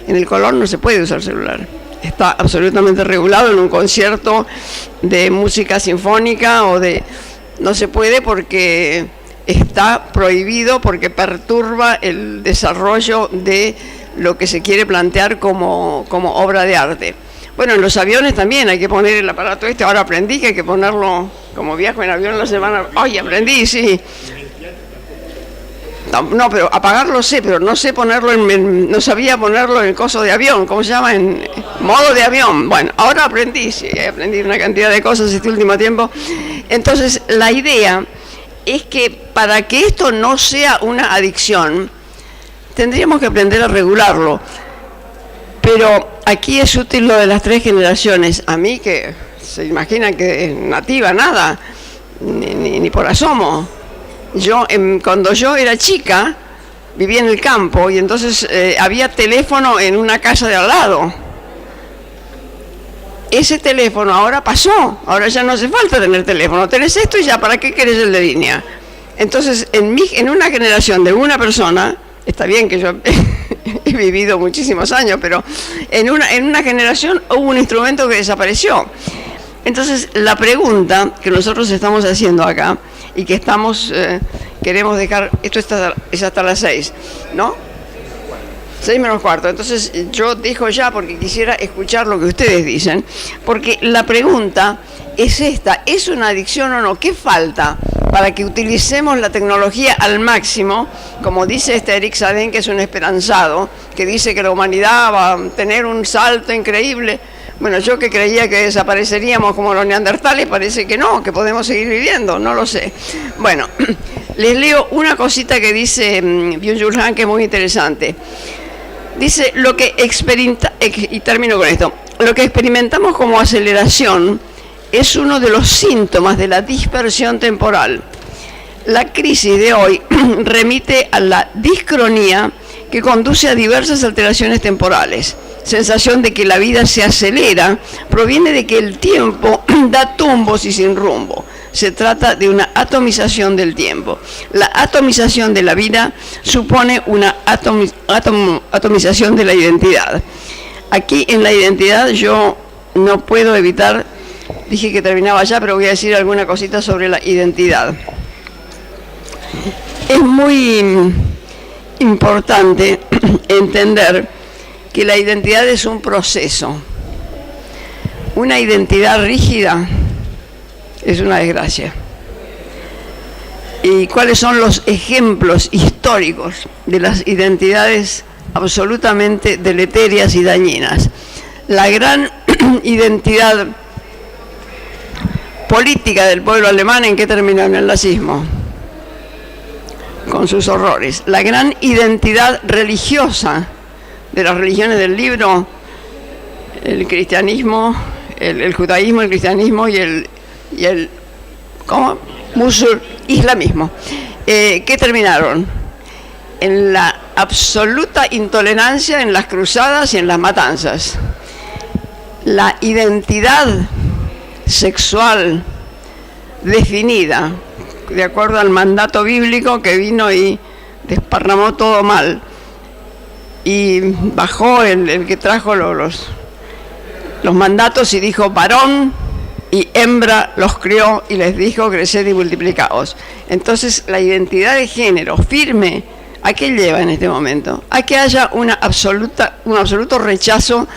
En el color no se puede usar celular. Está absolutamente regulado. En un concierto de música sinfónica no se puede porque está prohibido, porque perturba el desarrollo de lo que se quiere plantear como obra de arte. Bueno, en los aviones también hay que poner el aparato ahora aprendí que hay que ponerlo, como viajo en avión la semana, aprendí, sí. No, pero apagarlo sé, pero no sé ponerlo no sabía ponerlo en el coso de avión, ¿cómo se llama? En modo de avión. Bueno, ahora aprendí, sí, aprendí una cantidad de cosas este último tiempo. Entonces, la idea es que para que esto no sea una adicción, tendríamos que aprender a regularlo. Pero aquí es útil lo de las 3 generaciones. A mí, que se imaginan que es nativa, nada, ni por asomo. Cuando yo era chica, vivía en el campo y entonces había teléfono en una casa de al lado. Ese teléfono ahora pasó, ahora ya no hace falta tener teléfono, tenés esto y ya, ¿para qué querés el de línea? Entonces, en una generación de una persona, está bien que yo he vivido muchísimos años, pero en una generación hubo un instrumento que desapareció. Entonces, la pregunta que nosotros estamos haciendo acá, y que queremos dejar, esto es hasta las 6, ¿no? 6 menos cuarto. Entonces yo dejo ya porque quisiera escuchar lo que ustedes dicen, porque la pregunta es esta: ¿es una adicción o no? ¿Qué falta para que utilicemos la tecnología al máximo? Como dice este Eric Sadin, que es un esperanzado, que dice que la humanidad va a tener un salto increíble. Bueno, yo que creía que desapareceríamos como los neandertales, parece que no, que podemos seguir viviendo, no lo sé. Bueno, les leo una cosita que dice Byung-Chul Han, que es muy interesante. Dice, y termino con esto, lo que experimentamos como aceleración es uno de los síntomas de la dispersión temporal. La crisis de hoy remite a la discronía que conduce a diversas alteraciones temporales. Sensación de que la vida se acelera proviene de que el tiempo da tumbos y sin rumbo. Se trata de una atomización del tiempo. La atomización de la vida supone una atomización de la identidad. aquí en la identidad yo no puedo evitar, dije que terminaba ya, pero voy a decir alguna cosita sobre la identidad. Es muy importante entender que la identidad es un proceso. Una identidad rígida es una desgracia. ¿Y cuáles son los ejemplos históricos de las identidades absolutamente deleterias y dañinas? La gran identidad política del pueblo alemán, ¿en qué terminó? En el nazismo, con sus horrores. La gran identidad religiosa de las religiones del libro, el cristianismo, el judaísmo, el cristianismo y el ¿cómo? Islamismo, ¿qué terminaron? En la absoluta intolerancia, en las cruzadas y en las matanzas. La identidad sexual definida de acuerdo al mandato bíblico, que vino y desparramó todo mal, y bajó el que trajo los mandatos y dijo: varón y hembra los crió y les dijo: creced y multiplicaos. Entonces la identidad de género firme, ¿a qué lleva en este momento? A que haya un absoluto rechazo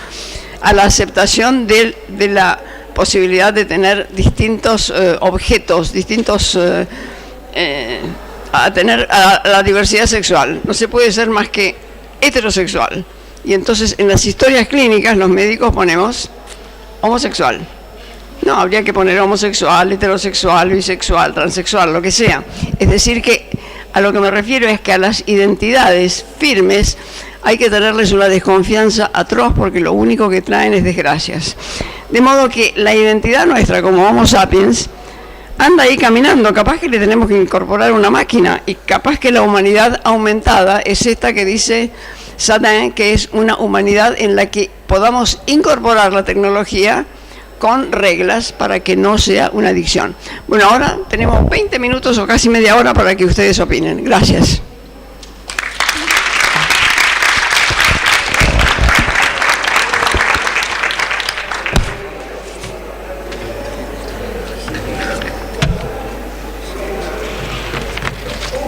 a la aceptación de la posibilidad de tener distintos objetos, distintos a la diversidad sexual. No se puede ser más que heterosexual. Y entonces en las historias clínicas los médicos ponemos homosexual. No, habría que poner homosexual, heterosexual, bisexual, transexual, lo que sea. Es decir que a lo que me refiero es que a las identidades firmes hay que tenerles una desconfianza atroz, porque lo único que traen es desgracias. De modo que la identidad nuestra como Homo sapiens anda ahí caminando. Capaz que le tenemos que incorporar una máquina, y capaz que la humanidad aumentada es esta que dice Satán, que es una humanidad en la que podamos incorporar la tecnología con reglas para que no sea una adicción. Bueno, ahora tenemos 20 minutos o casi media hora para que ustedes opinen. Gracias.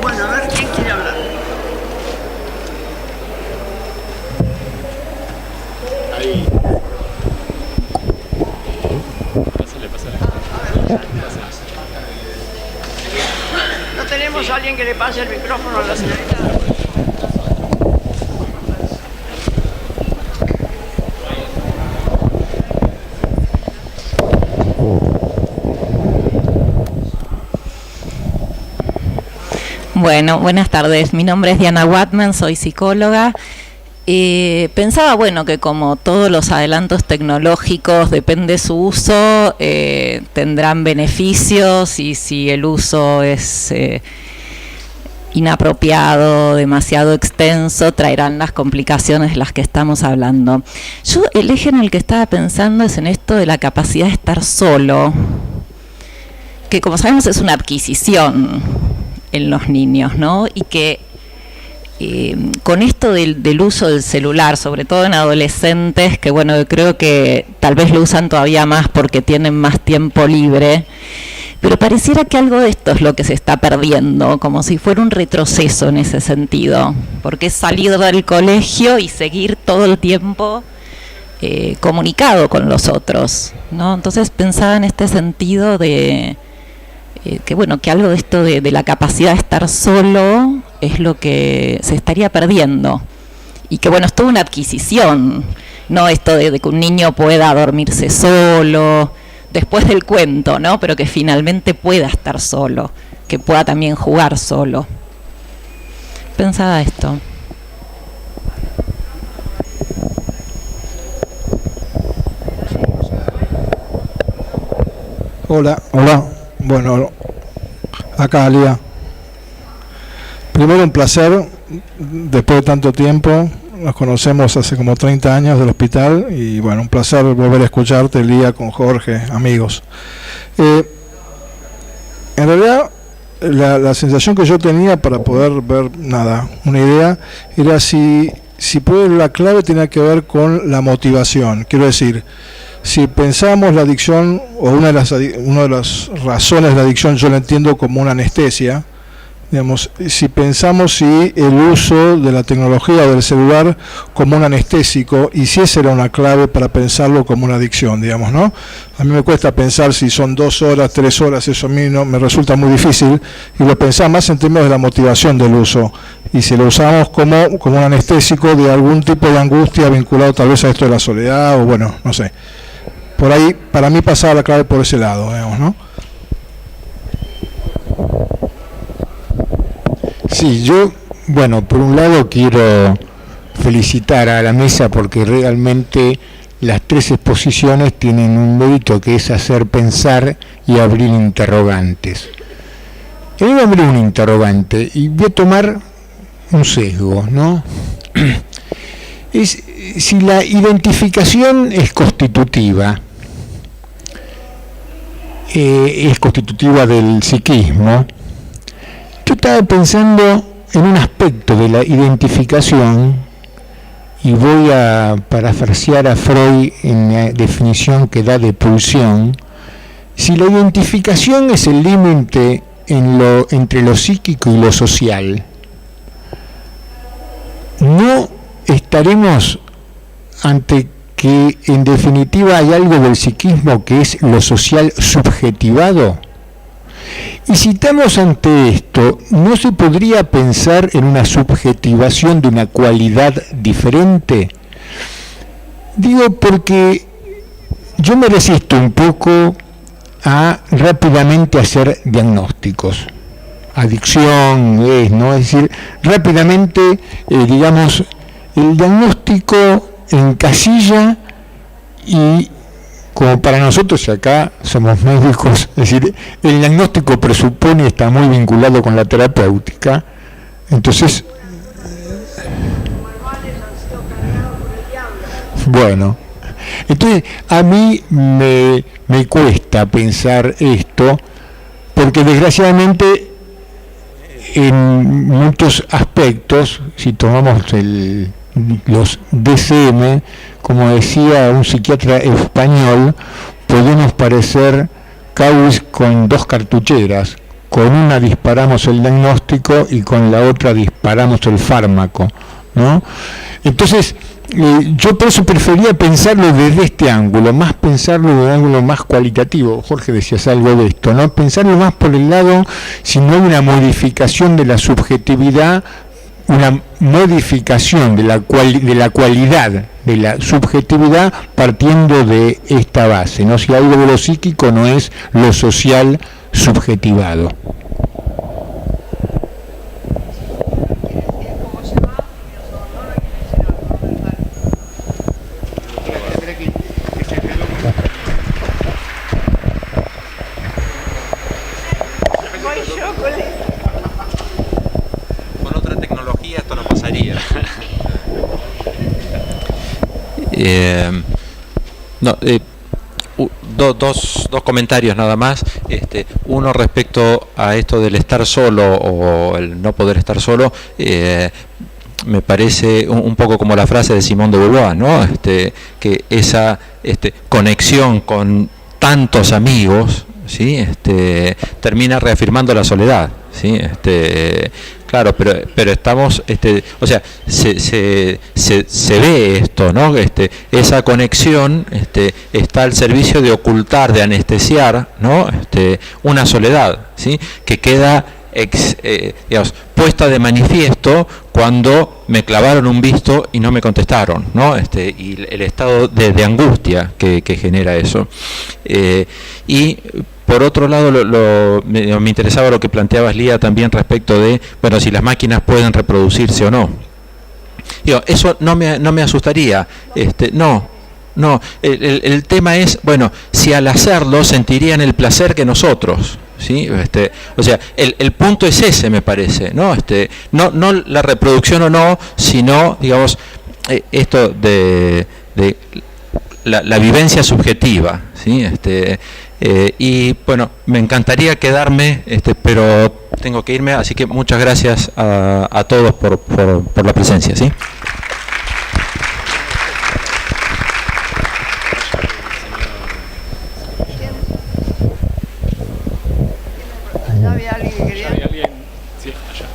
Bueno, a ver, ¿quién quiere hablar? Ahí. ¿No tenemos a alguien que le pase el micrófono a la señorita? Bueno, buenas tardes. Mi nombre es Diana Watman, soy psicóloga. Pensaba, bueno, que como todos los adelantos tecnológicos, depende su uso, tendrán beneficios, y si el uso es inapropiado, demasiado extenso, traerán las complicaciones de las que estamos hablando. Yo, el eje en el que estaba pensando es en esto de la capacidad de estar solo, que como sabemos es una adquisición en los niños, ¿no? Y que con esto del uso del celular, sobre todo en adolescentes, que bueno, yo creo que tal vez lo usan todavía más porque tienen más tiempo libre, pero pareciera que algo de esto es lo que se está perdiendo, como si fuera un retroceso en ese sentido, porque es salir del colegio y seguir todo el tiempo comunicado con los otros, ¿no? Entonces pensaba en este sentido de que bueno, que algo de esto de la capacidad de estar solo es lo que se estaría perdiendo, y que bueno, es toda una adquisición, no esto de que un niño pueda dormirse solo después del cuento, ¿no? Pero que finalmente pueda estar solo, que pueda también jugar solo. Pensaba esto. Hola. Bueno, acá Lía. Primero un placer, después de tanto tiempo, nos conocemos hace como 30 años del hospital, y bueno, un placer volver a escucharte, Lía, con Jorge, amigos. En realidad, la sensación que yo tenía para poder ver, una idea, era si si puede, la clave tiene que ver con la motivación. Quiero decir, si pensamos la adicción, o una de las razones de la adicción yo la entiendo como una anestesia, digamos, si pensamos si el uso de la tecnología o del celular como un anestésico, y si esa era una clave para pensarlo como una adicción, digamos, ¿no? A mí me cuesta pensar si son 2 horas, 3 horas, eso a mí no me resulta muy difícil, y lo pensaba más en términos de la motivación del uso, y si lo usamos como un anestésico de algún tipo de angustia vinculado tal vez a esto de la soledad, o bueno, no sé. Por ahí, para mí pasaba la clave por ese lado, digamos, ¿no? Sí, yo, bueno, por un lado quiero felicitar a la mesa porque realmente las 3 exposiciones tienen un mérito que es hacer pensar y abrir interrogantes. Yo voy a abrir un interrogante y voy a tomar un sesgo, ¿no? Es si la identificación es constitutiva del psiquismo. Yo estaba pensando en un aspecto de la identificación, y voy a parafrasear a Freud en la definición que da de pulsión. Si la identificación es el límite entre lo psíquico y lo social, no estaremos ante que en definitiva hay algo del psiquismo que es lo social subjetivado. Y si estamos ante esto, ¿no se podría pensar en una subjetivación de una cualidad diferente? Digo porque yo me resisto un poco a rápidamente hacer diagnósticos. Adicción ¿no? Es decir, rápidamente, digamos, el diagnóstico encasilla, y como para nosotros acá somos médicos, es decir, el diagnóstico presupone y está muy vinculado con la terapéutica, entonces, bueno, entonces a mí me cuesta pensar esto, porque desgraciadamente en muchos aspectos, si tomamos los DCM, como decía un psiquiatra español, podemos parecer cowboys con 2 cartucheras. Con una disparamos el diagnóstico y con la otra disparamos el fármaco, ¿no? Entonces, yo por eso prefería pensarlo desde este ángulo, más pensarlo de un ángulo más cualitativo. Jorge, decías algo de esto, ¿no? Pensarlo más por el lado, si no hay una modificación de la subjetividad, una modificación de la cualidad de la subjetividad partiendo de esta base, ¿no? Si algo de lo psíquico no es lo social subjetivado. Con otra tecnología esto no pasaría. Dos comentarios nada más. Uno respecto a esto del estar solo o el no poder estar solo. Me parece un poco como la frase de Simón de Beauvoir, ¿no? Que esa conexión con tantos amigos, ¿sí? Termina reafirmando la soledad, ¿sí? Claro, pero estamos, o sea, se ve esto, ¿no? Esa conexión está al servicio de ocultar, de anestesiar, ¿no? Una soledad, ¿sí? Que queda digamos, puesta de manifiesto cuando me clavaron un visto y no me contestaron, ¿no? Y el estado de angustia que genera eso. Y por otro lado, me interesaba lo que planteabas, Lía, también respecto de, bueno, si las máquinas pueden reproducirse o no. Digo, eso no me asustaría, no, el tema es, bueno, si al hacerlo sentirían el placer que nosotros, ¿sí? O sea, el punto es ese, me parece, ¿no? No la reproducción o no, sino, digamos, esto de la vivencia subjetiva, ¿sí? Y bueno, me encantaría quedarme, pero tengo que irme, así que muchas gracias a todos por la presencia, ¿sí? alguien que quería? Sí, allá.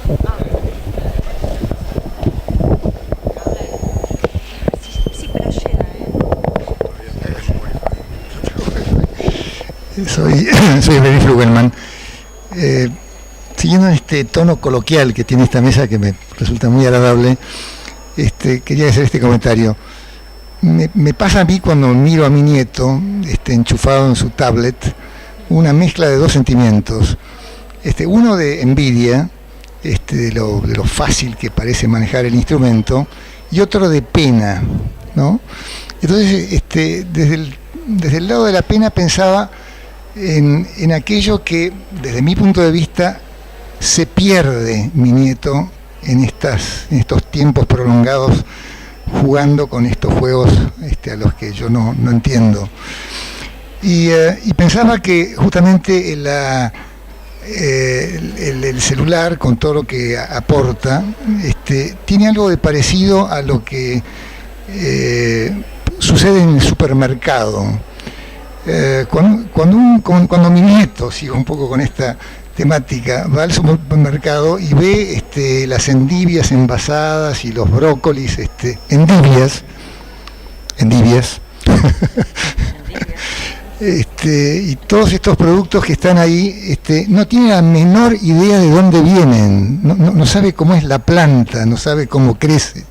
Soy Benny Flugelman. Siguiendo este tono coloquial que tiene esta mesa, que me resulta muy agradable, quería hacer este comentario. Me pasa a mí cuando miro a mi nieto enchufado en su tablet, una mezcla de dos sentimientos. Uno de envidia, de lo fácil que parece manejar el instrumento, y otro de pena, ¿no? Entonces, desde el lado de la pena pensaba en aquello que, desde mi punto de vista, se pierde mi nieto en estos tiempos prolongados jugando con estos juegos a los que yo no entiendo. Y pensaba que justamente el celular, con todo lo que aporta, tiene algo de parecido a lo que sucede en el supermercado. Cuando mi nieto, sigo un poco con esta temática, va al supermercado y ve las endivias envasadas y los brócolis endivias y todos estos productos que están ahí, no tiene la menor idea de dónde vienen, no sabe cómo es la planta, no sabe cómo crece,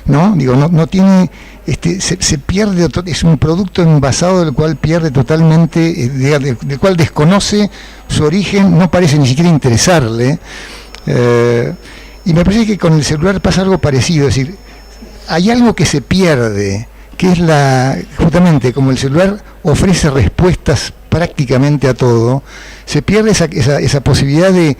¿no? Digo, no tiene, se pierde, es un producto envasado del cual pierde totalmente, del cual desconoce su origen, no parece ni siquiera interesarle, y me parece que con el celular pasa algo parecido, es decir, hay algo que se pierde, que es justamente como el celular ofrece respuestas prácticamente a todo, se pierde esa posibilidad de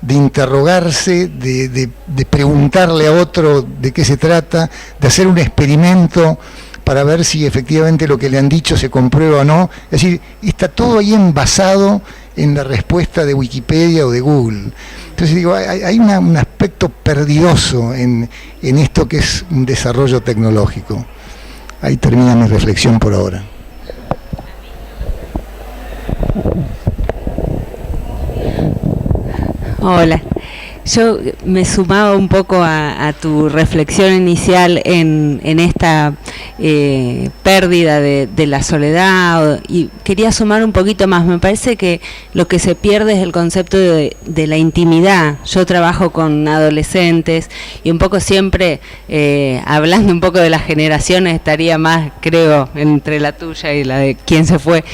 interrogarse, de preguntarle a otro de qué se trata, de hacer un experimento para ver si efectivamente lo que le han dicho se comprueba o no. Es decir, está todo ahí envasado en la respuesta de Wikipedia o de Google. Entonces digo, hay un aspecto perdidoso en esto que es un desarrollo tecnológico. Ahí termina mi reflexión por ahora. Hola, yo me sumaba un poco a tu reflexión inicial en esta pérdida de la soledad, y quería sumar un poquito más. Me parece que lo que se pierde es el concepto de la intimidad. Yo trabajo con adolescentes y un poco siempre, hablando un poco de las generaciones, estaría más, creo, entre la tuya y la de quien se fue,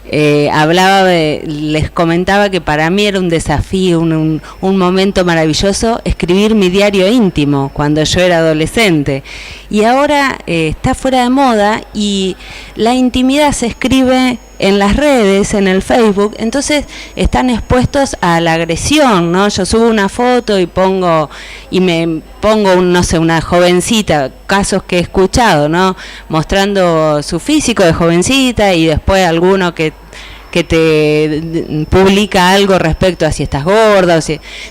les comentaba que para mí era un desafío, un momento maravilloso escribir mi diario íntimo cuando yo era adolescente, y ahora está fuera de moda y la intimidad se escribe en las redes, en el Facebook, entonces están expuestos a la agresión, ¿no? Yo subo una foto y me pongo una jovencita, casos que he escuchado, ¿no? Mostrando su físico de jovencita, y después alguno que te publica algo respecto a si estás gorda,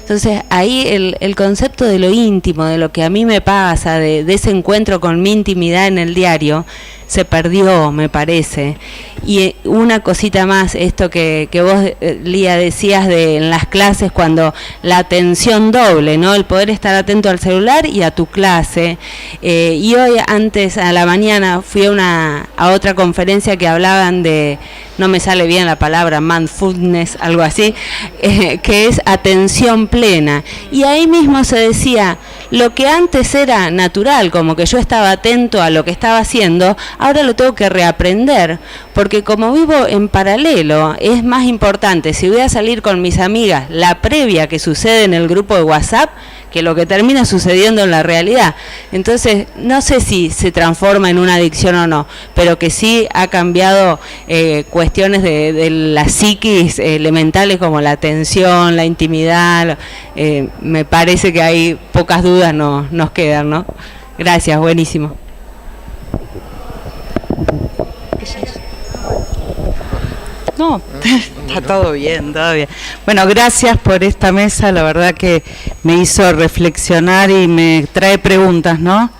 entonces ahí el concepto de lo íntimo, de lo que a mí me pasa, de ese encuentro con mi intimidad en el diario, se perdió, me parece. Y una cosita más, esto que vos, Lía, decías en las clases, cuando la atención doble, ¿no? El poder estar atento al celular y a tu clase. Y hoy, antes, a la mañana, fui a otra conferencia que hablaban de, no me sale bien la palabra, mindfulness, algo así, que es atención plena. Y ahí mismo se decía, lo que antes era natural, como que yo estaba atento a lo que estaba haciendo, ahora lo tengo que reaprender, porque como vivo en paralelo, es más importante, si voy a salir con mis amigas, la previa que sucede en el grupo de WhatsApp, que lo que termina sucediendo en la realidad. Entonces, no sé si se transforma en una adicción o no, pero que sí ha cambiado cuestiones de la psiquis elementales, como la atención, la intimidad. Me parece que hay pocas dudas nos quedan, ¿no? Gracias, buenísimo. No, está todo bien, todo bien. Bueno, gracias por esta mesa, la verdad que me hizo reflexionar y me trae preguntas, ¿no?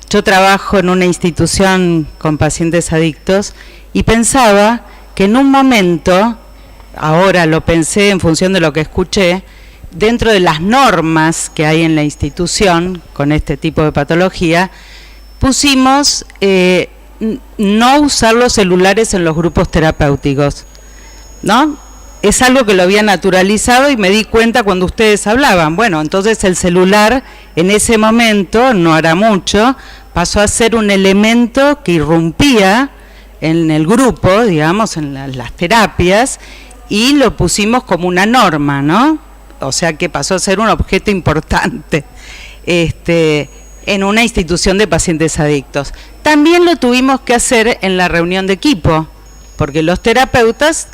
Yo trabajo en una institución con pacientes adictos y pensaba que en un momento, ahora lo pensé en función de lo que escuché, dentro de las normas que hay en la institución con este tipo de patología, pusimos no usar los celulares en los grupos terapéuticos, ¿no? Es algo que lo había naturalizado y me di cuenta cuando ustedes hablaban. Bueno, entonces el celular en ese momento, no hará mucho, pasó a ser un elemento que irrumpía en el grupo, digamos, en las terapias, y lo pusimos como una norma, ¿no? O sea que pasó a ser un objeto importante en una institución de pacientes adictos. También lo tuvimos que hacer en la reunión de equipo, porque los terapeutas,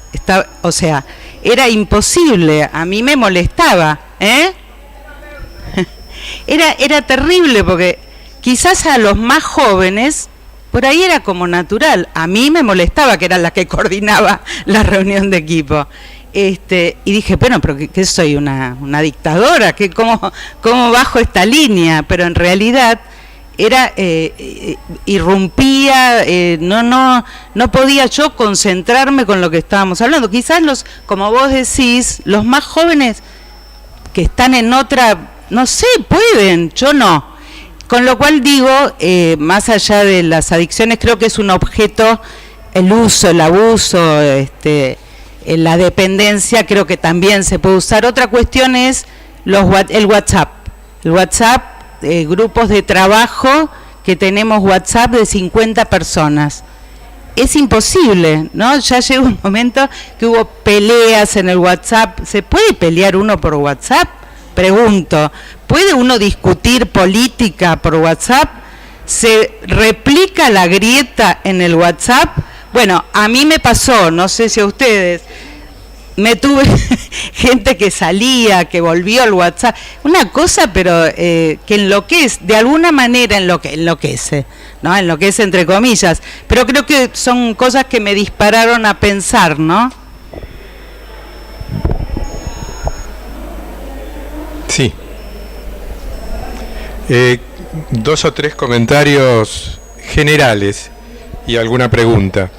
era imposible, a mí me molestaba, Era terrible, porque quizás a los más jóvenes, por ahí era como natural, a mí me molestaba, que era la que coordinaba la reunión de equipo. Y dije, bueno, pero ¿qué soy? ¿Una dictadora? ¿Cómo bajo esta línea? Pero en realidad era irrumpía, no podía yo concentrarme con lo que estábamos hablando. Quizás como vos decís, los más jóvenes que están en otra, no sé, pueden, yo no. Con lo cual digo, más allá de las adicciones, creo que es un objeto, el uso, el abuso, la dependencia, creo que también se puede usar. Otra cuestión es el WhatsApp. El WhatsApp, grupos de trabajo que tenemos WhatsApp de 50 personas. Es imposible, ¿no? Ya llega un momento que hubo peleas en el WhatsApp. ¿Se puede pelear uno por WhatsApp? Pregunto. ¿Puede uno discutir política por WhatsApp? ¿Se replica la grieta en el WhatsApp? Bueno, a mí me pasó, no sé si a ustedes, me tuve gente que salía, que volvió al WhatsApp, una cosa pero que enloquece, de alguna manera enloquece, ¿no? Enloquece entre comillas, pero creo que son cosas que me dispararon a pensar, ¿no? Sí. 2 o 3 comentarios generales y alguna pregunta.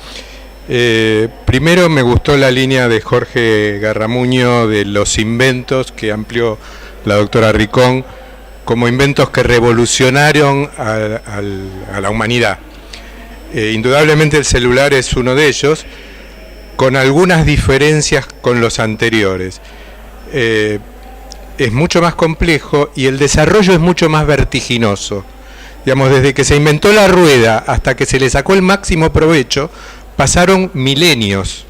Primero, me gustó la línea de Jorge Garramuño de los inventos que amplió la doctora Ricón como inventos que revolucionaron a la humanidad. Indudablemente el celular es uno de ellos, con algunas diferencias con los anteriores. Es mucho más complejo y el desarrollo es mucho más vertiginoso. Digamos, desde que se inventó la rueda hasta que se le sacó el máximo provecho, pasaron milenios.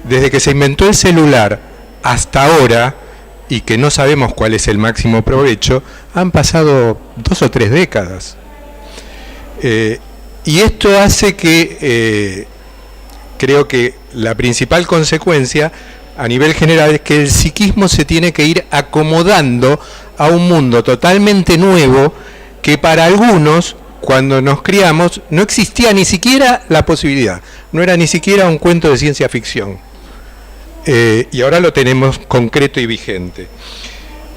Desde que se inventó el celular hasta ahora, y que no sabemos cuál es el máximo provecho, han pasado 2 o 3 décadas. Y esto hace que, creo que la principal consecuencia a nivel general es que el psiquismo se tiene que ir acomodando a un mundo totalmente nuevo que para algunos, cuando nos criamos, no existía ni siquiera la posibilidad, no era ni siquiera un cuento de ciencia ficción. Y ahora lo tenemos concreto y vigente.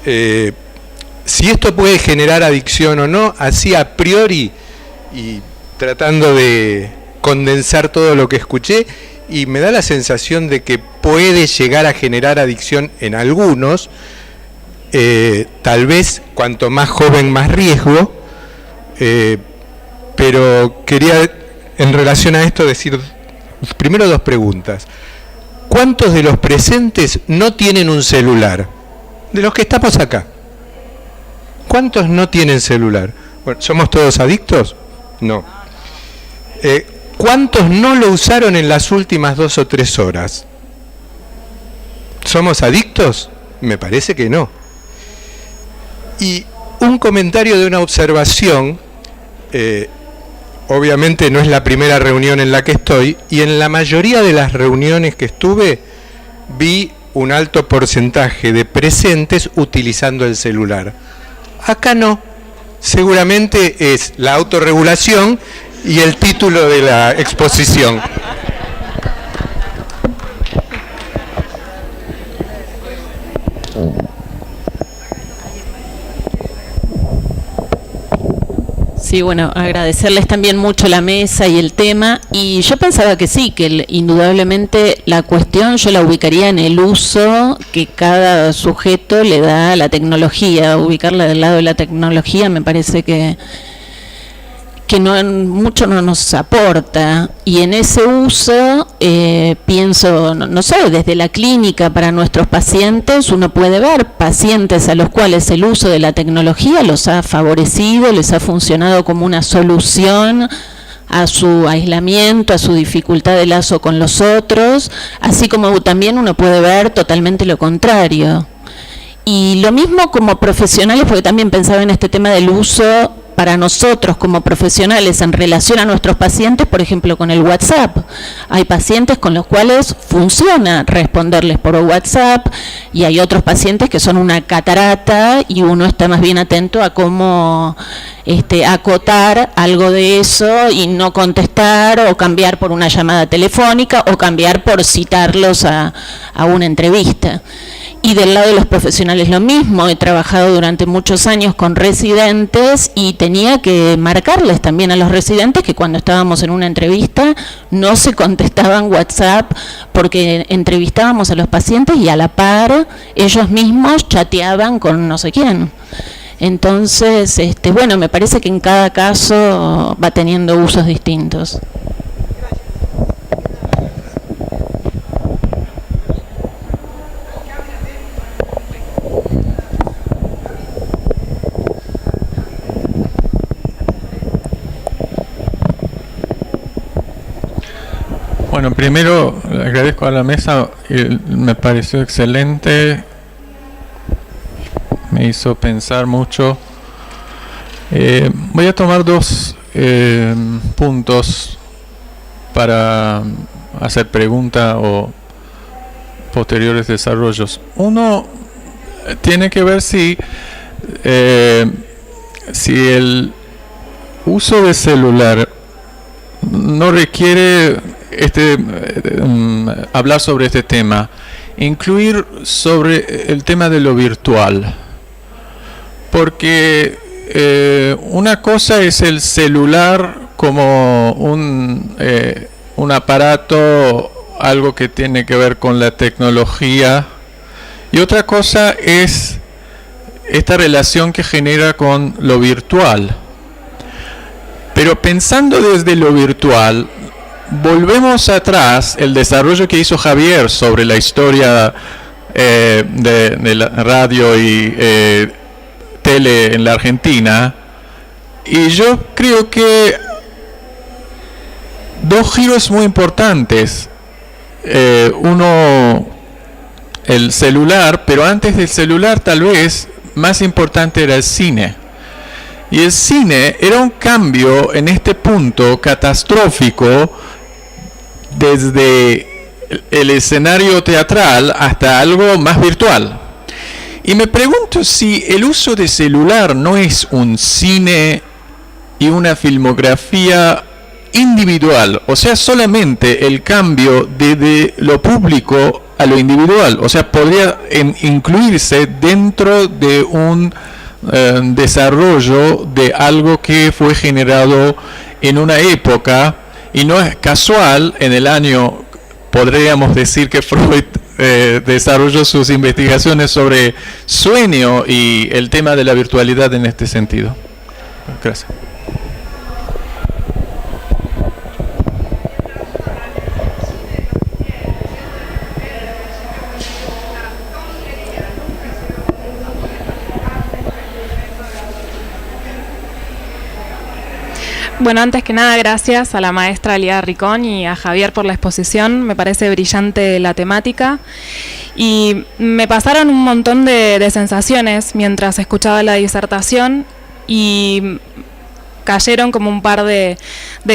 Si esto puede generar adicción o no, así a priori, y tratando de condensar todo lo que escuché, y me da la sensación de que puede llegar a generar adicción en algunos, tal vez cuanto más joven más riesgo, pero quería en relación a esto decir primero 2 preguntas. ¿Cuántos de los presentes no tienen un celular? De los que estamos acá. ¿Cuántos no tienen celular? Bueno, ¿somos todos adictos? No. ¿Cuántos no lo usaron en las últimas 2 o 3 horas? ¿Somos adictos? Me parece que no. Y un comentario de una observación, obviamente no es la primera reunión en la que estoy, y en la mayoría de las reuniones que estuve, vi un alto porcentaje de presentes utilizando el celular. Acá no. Seguramente es la autorregulación y el título de la exposición. Sí, bueno, agradecerles también mucho la mesa y el tema, y yo pensaba que sí, que indudablemente la cuestión yo la ubicaría en el uso que cada sujeto le da a la tecnología. Ubicarla del lado de la tecnología me parece que mucho no nos aporta, y en ese uso pienso, no sé, desde la clínica para nuestros pacientes uno puede ver pacientes a los cuales el uso de la tecnología los ha favorecido, les ha funcionado como una solución a su aislamiento, a su dificultad de lazo con los otros, así como también uno puede ver totalmente lo contrario. Y lo mismo como profesionales, porque también pensaba en este tema del uso para nosotros como profesionales en relación a nuestros pacientes, por ejemplo con el WhatsApp. Hay pacientes con los cuales funciona responderles por WhatsApp, y hay otros pacientes que son una catarata y uno está más bien atento a cómo acotar algo de eso y no contestar, o cambiar por una llamada telefónica, o cambiar por citarlos a una entrevista. Y del lado de los profesionales lo mismo. He trabajado durante muchos años con residentes y tenía que marcarles también a los residentes que cuando estábamos en una entrevista no se contestaban WhatsApp, porque entrevistábamos a los pacientes y a la par ellos mismos chateaban con no sé quién. Entonces, bueno, me parece que en cada caso va teniendo usos distintos. Bueno, primero le agradezco a la mesa, me pareció excelente, me hizo pensar mucho. Voy a tomar dos puntos para hacer pregunta o posteriores desarrollos. Uno tiene que ver si el uso de celular no requiere hablar sobre este tema, incluir sobre el tema de lo virtual, porque una cosa es el celular como un aparato, algo que tiene que ver con la tecnología, y otra cosa es esta relación que genera con lo virtual. Pero pensando desde lo virtual, volvemos atrás, el desarrollo que hizo Javier sobre la historia de la radio y tele en la Argentina, y yo creo que dos giros muy importantes. Uno, el celular, pero antes del celular tal vez más importante era el cine. Y el cine era un cambio en este punto catastrófico, desde el escenario teatral hasta algo más virtual. Y me pregunto si el uso de celular no es un cine y una filmografía individual, o sea, solamente el cambio de lo público a lo individual, o sea, podría incluirse dentro de un desarrollo de algo que fue generado en una época, y no es casual. En el año, podríamos decir que Freud desarrolló sus investigaciones sobre sueño y el tema de la virtualidad en este sentido. Gracias. Bueno, antes que nada, gracias a la maestra Aliada Ricón y a Javier por la exposición. Me parece brillante la temática y me pasaron un montón de sensaciones mientras escuchaba la disertación, y cayeron como un par de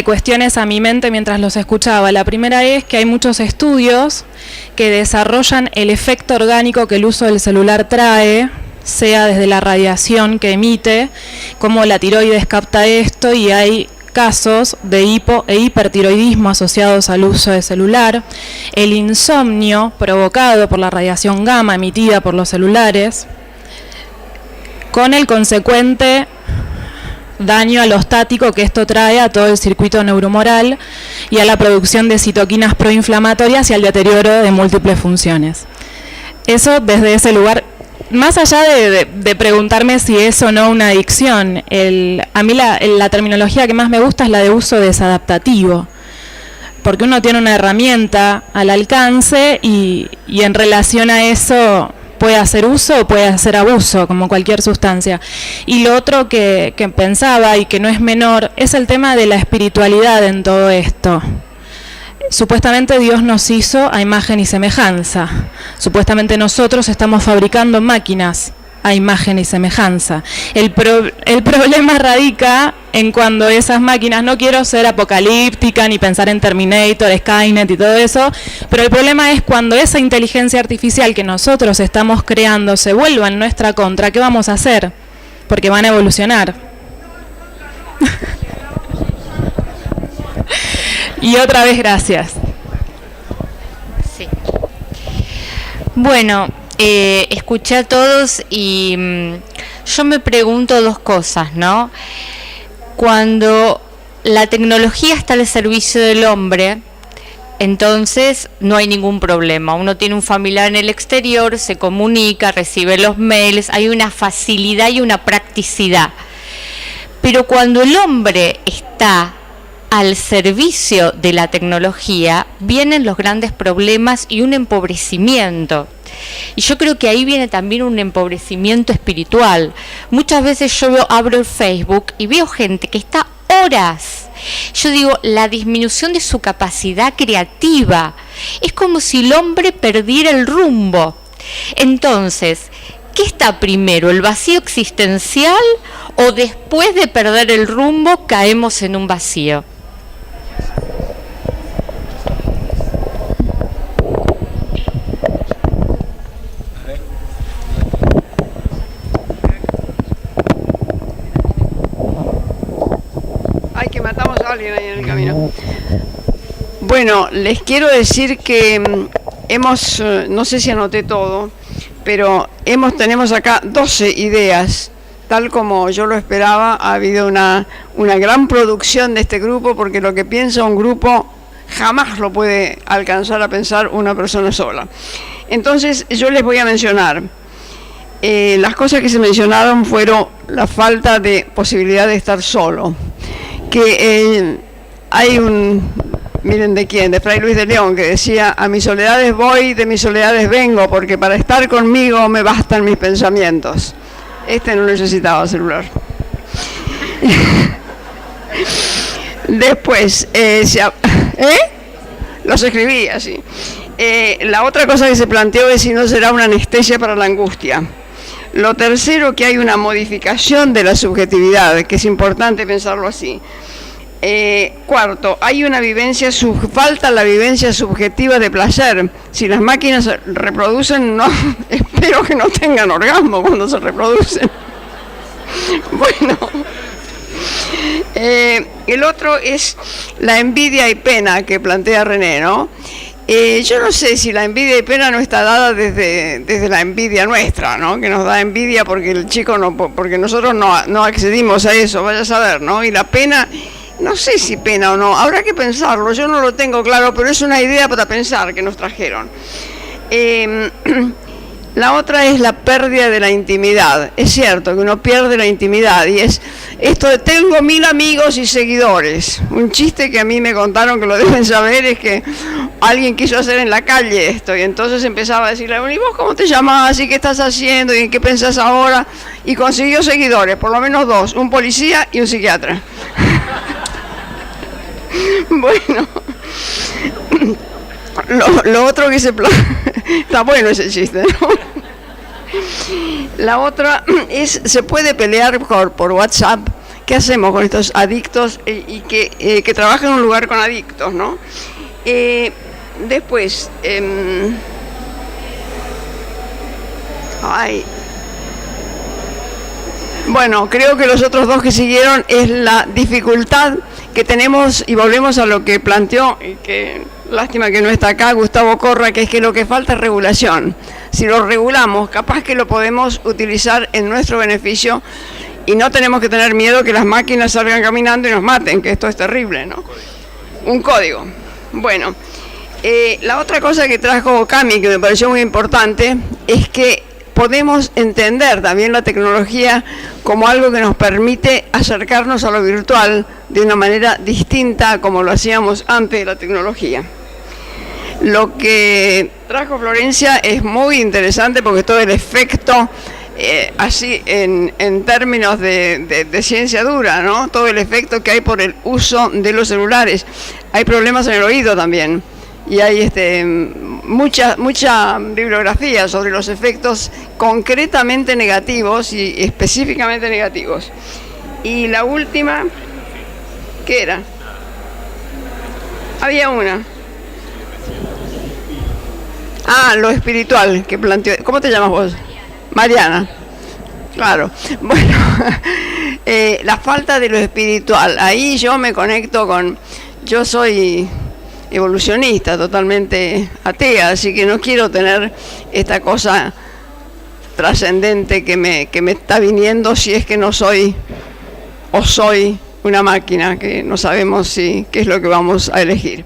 cuestiones a mi mente mientras los escuchaba. La primera es que hay muchos estudios que desarrollan el efecto orgánico que el uso del celular trae, sea desde la radiación que emite, cómo la tiroides capta esto, y hay casos de hipo e hipertiroidismo asociados al uso de celular, el insomnio provocado por la radiación gamma emitida por los celulares, con el consecuente daño alostático que esto trae a todo el circuito neuromoral y a la producción de citoquinas proinflamatorias y al deterioro de múltiples funciones. Eso desde ese lugar, más allá de preguntarme si es o no una adicción, a mí la terminología que más me gusta es la de uso desadaptativo, porque uno tiene una herramienta al alcance y en relación a eso puede hacer uso o puede hacer abuso, como cualquier sustancia. Y lo otro que pensaba y que no es menor es el tema de la espiritualidad en todo esto. Supuestamente Dios nos hizo a imagen y semejanza. Supuestamente nosotros estamos fabricando máquinas a imagen y semejanza. El problema radica en cuando esas máquinas, no quiero ser apocalíptica ni pensar en Terminator, Skynet y todo eso, pero el problema es cuando esa inteligencia artificial que nosotros estamos creando se vuelva en nuestra contra, ¿qué vamos a hacer? Porque van a evolucionar. Y otra vez gracias. Sí. Bueno, escuché a todos y yo me pregunto dos cosas, ¿no? Cuando la tecnología está al servicio del hombre, entonces no hay ningún problema. Uno tiene un familiar en el exterior, se comunica, recibe los mails, hay una facilidad y una practicidad. Pero cuando el hombre está al servicio de la tecnología, vienen los grandes problemas y un empobrecimiento. Y yo creo que ahí viene también un empobrecimiento espiritual. Muchas veces yo abro el Facebook y veo gente que está horas. Yo digo, la disminución de su capacidad creativa. Es como si el hombre perdiera el rumbo. Entonces, ¿qué está primero, el vacío existencial o después de perder el rumbo caemos en un vacío? Ay, que matamos a alguien ahí en el camino. Bueno, les quiero decir que hemos, no sé si anoté todo, pero tenemos acá 12 ideas, tal como yo lo esperaba. Ha habido una gran producción de este grupo, porque lo que piensa un grupo jamás lo puede alcanzar a pensar una persona sola. Entonces yo les voy a mencionar. Las cosas que se mencionaron fueron la falta de posibilidad de estar solo, que hay miren de quién, de Fray Luis de León, que decía: a mis soledades voy, de mis soledades vengo, porque para estar conmigo me bastan mis pensamientos. Este no necesitaba celular. Después, los escribí así. La otra cosa que se planteó es si no será una anestesia para la angustia. Lo tercero, que hay una modificación de la subjetividad, que es importante pensarlo así. Cuarto, hay una vivencia, falta la vivencia subjetiva de placer. Si las máquinas reproducen, no, espero que no tengan orgasmo cuando se reproducen. Bueno, el otro es la envidia y pena que plantea René, ¿no? Yo no sé si la envidia y pena no está dada desde la envidia nuestra, ¿no? Que nos da envidia porque el chico porque nosotros no accedimos a eso, vaya a saber, ¿no? Y la pena, no sé si pena o no, habrá que pensarlo, yo no lo tengo claro, pero es una idea para pensar que nos trajeron. La otra es la pérdida de la intimidad. Es cierto que uno pierde la intimidad, y es esto de tengo 1000 amigos y seguidores. Un chiste que a mí me contaron, que lo deben saber, es que alguien quiso hacer en la calle esto, y entonces empezaba a decirle: ¿y vos cómo te llamás? ¿Y qué estás haciendo? ¿Y en qué pensás ahora? Y consiguió seguidores, por lo menos 2, un policía y un psiquiatra. Bueno, lo otro que está bueno ese chiste, ¿no? La otra es, se puede pelear por WhatsApp. ¿Qué hacemos con estos adictos y que trabajan en un lugar con adictos, ¿no? Después, bueno, creo que los otros dos que siguieron es la dificultad que tenemos, y volvemos a lo que planteó, y que lástima que no está acá Gustavo Corra, que es que lo que falta es regulación. Si lo regulamos, capaz que lo podemos utilizar en nuestro beneficio, Y no tenemos que tener miedo que las máquinas salgan caminando y nos maten, que esto es terrible, ¿no? Un código. Bueno, la otra cosa que trajo Cami, que me pareció muy importante, es que podemos entender también la tecnología como algo que nos permite acercarnos a lo virtual de una manera distinta a como lo hacíamos antes de la tecnología. Lo que trajo Florencia es muy interesante porque todo el efecto, así en términos de ciencia dura, ¿no? Todo el efecto que hay por el uso de los celulares. Hay problemas en el oído también. Y hay mucha bibliografía sobre los efectos concretamente negativos y específicamente negativos. Y la última, ¿qué era? Había una. Ah, lo espiritual que planteó. ¿Cómo te llamas vos? Mariana. Claro. Bueno, la falta de lo espiritual. Ahí yo me conecto con... Yo soy evolucionista, totalmente atea, así que no quiero tener esta cosa trascendente que me está viniendo si es que no soy o soy una máquina, que no sabemos qué es lo que vamos a elegir.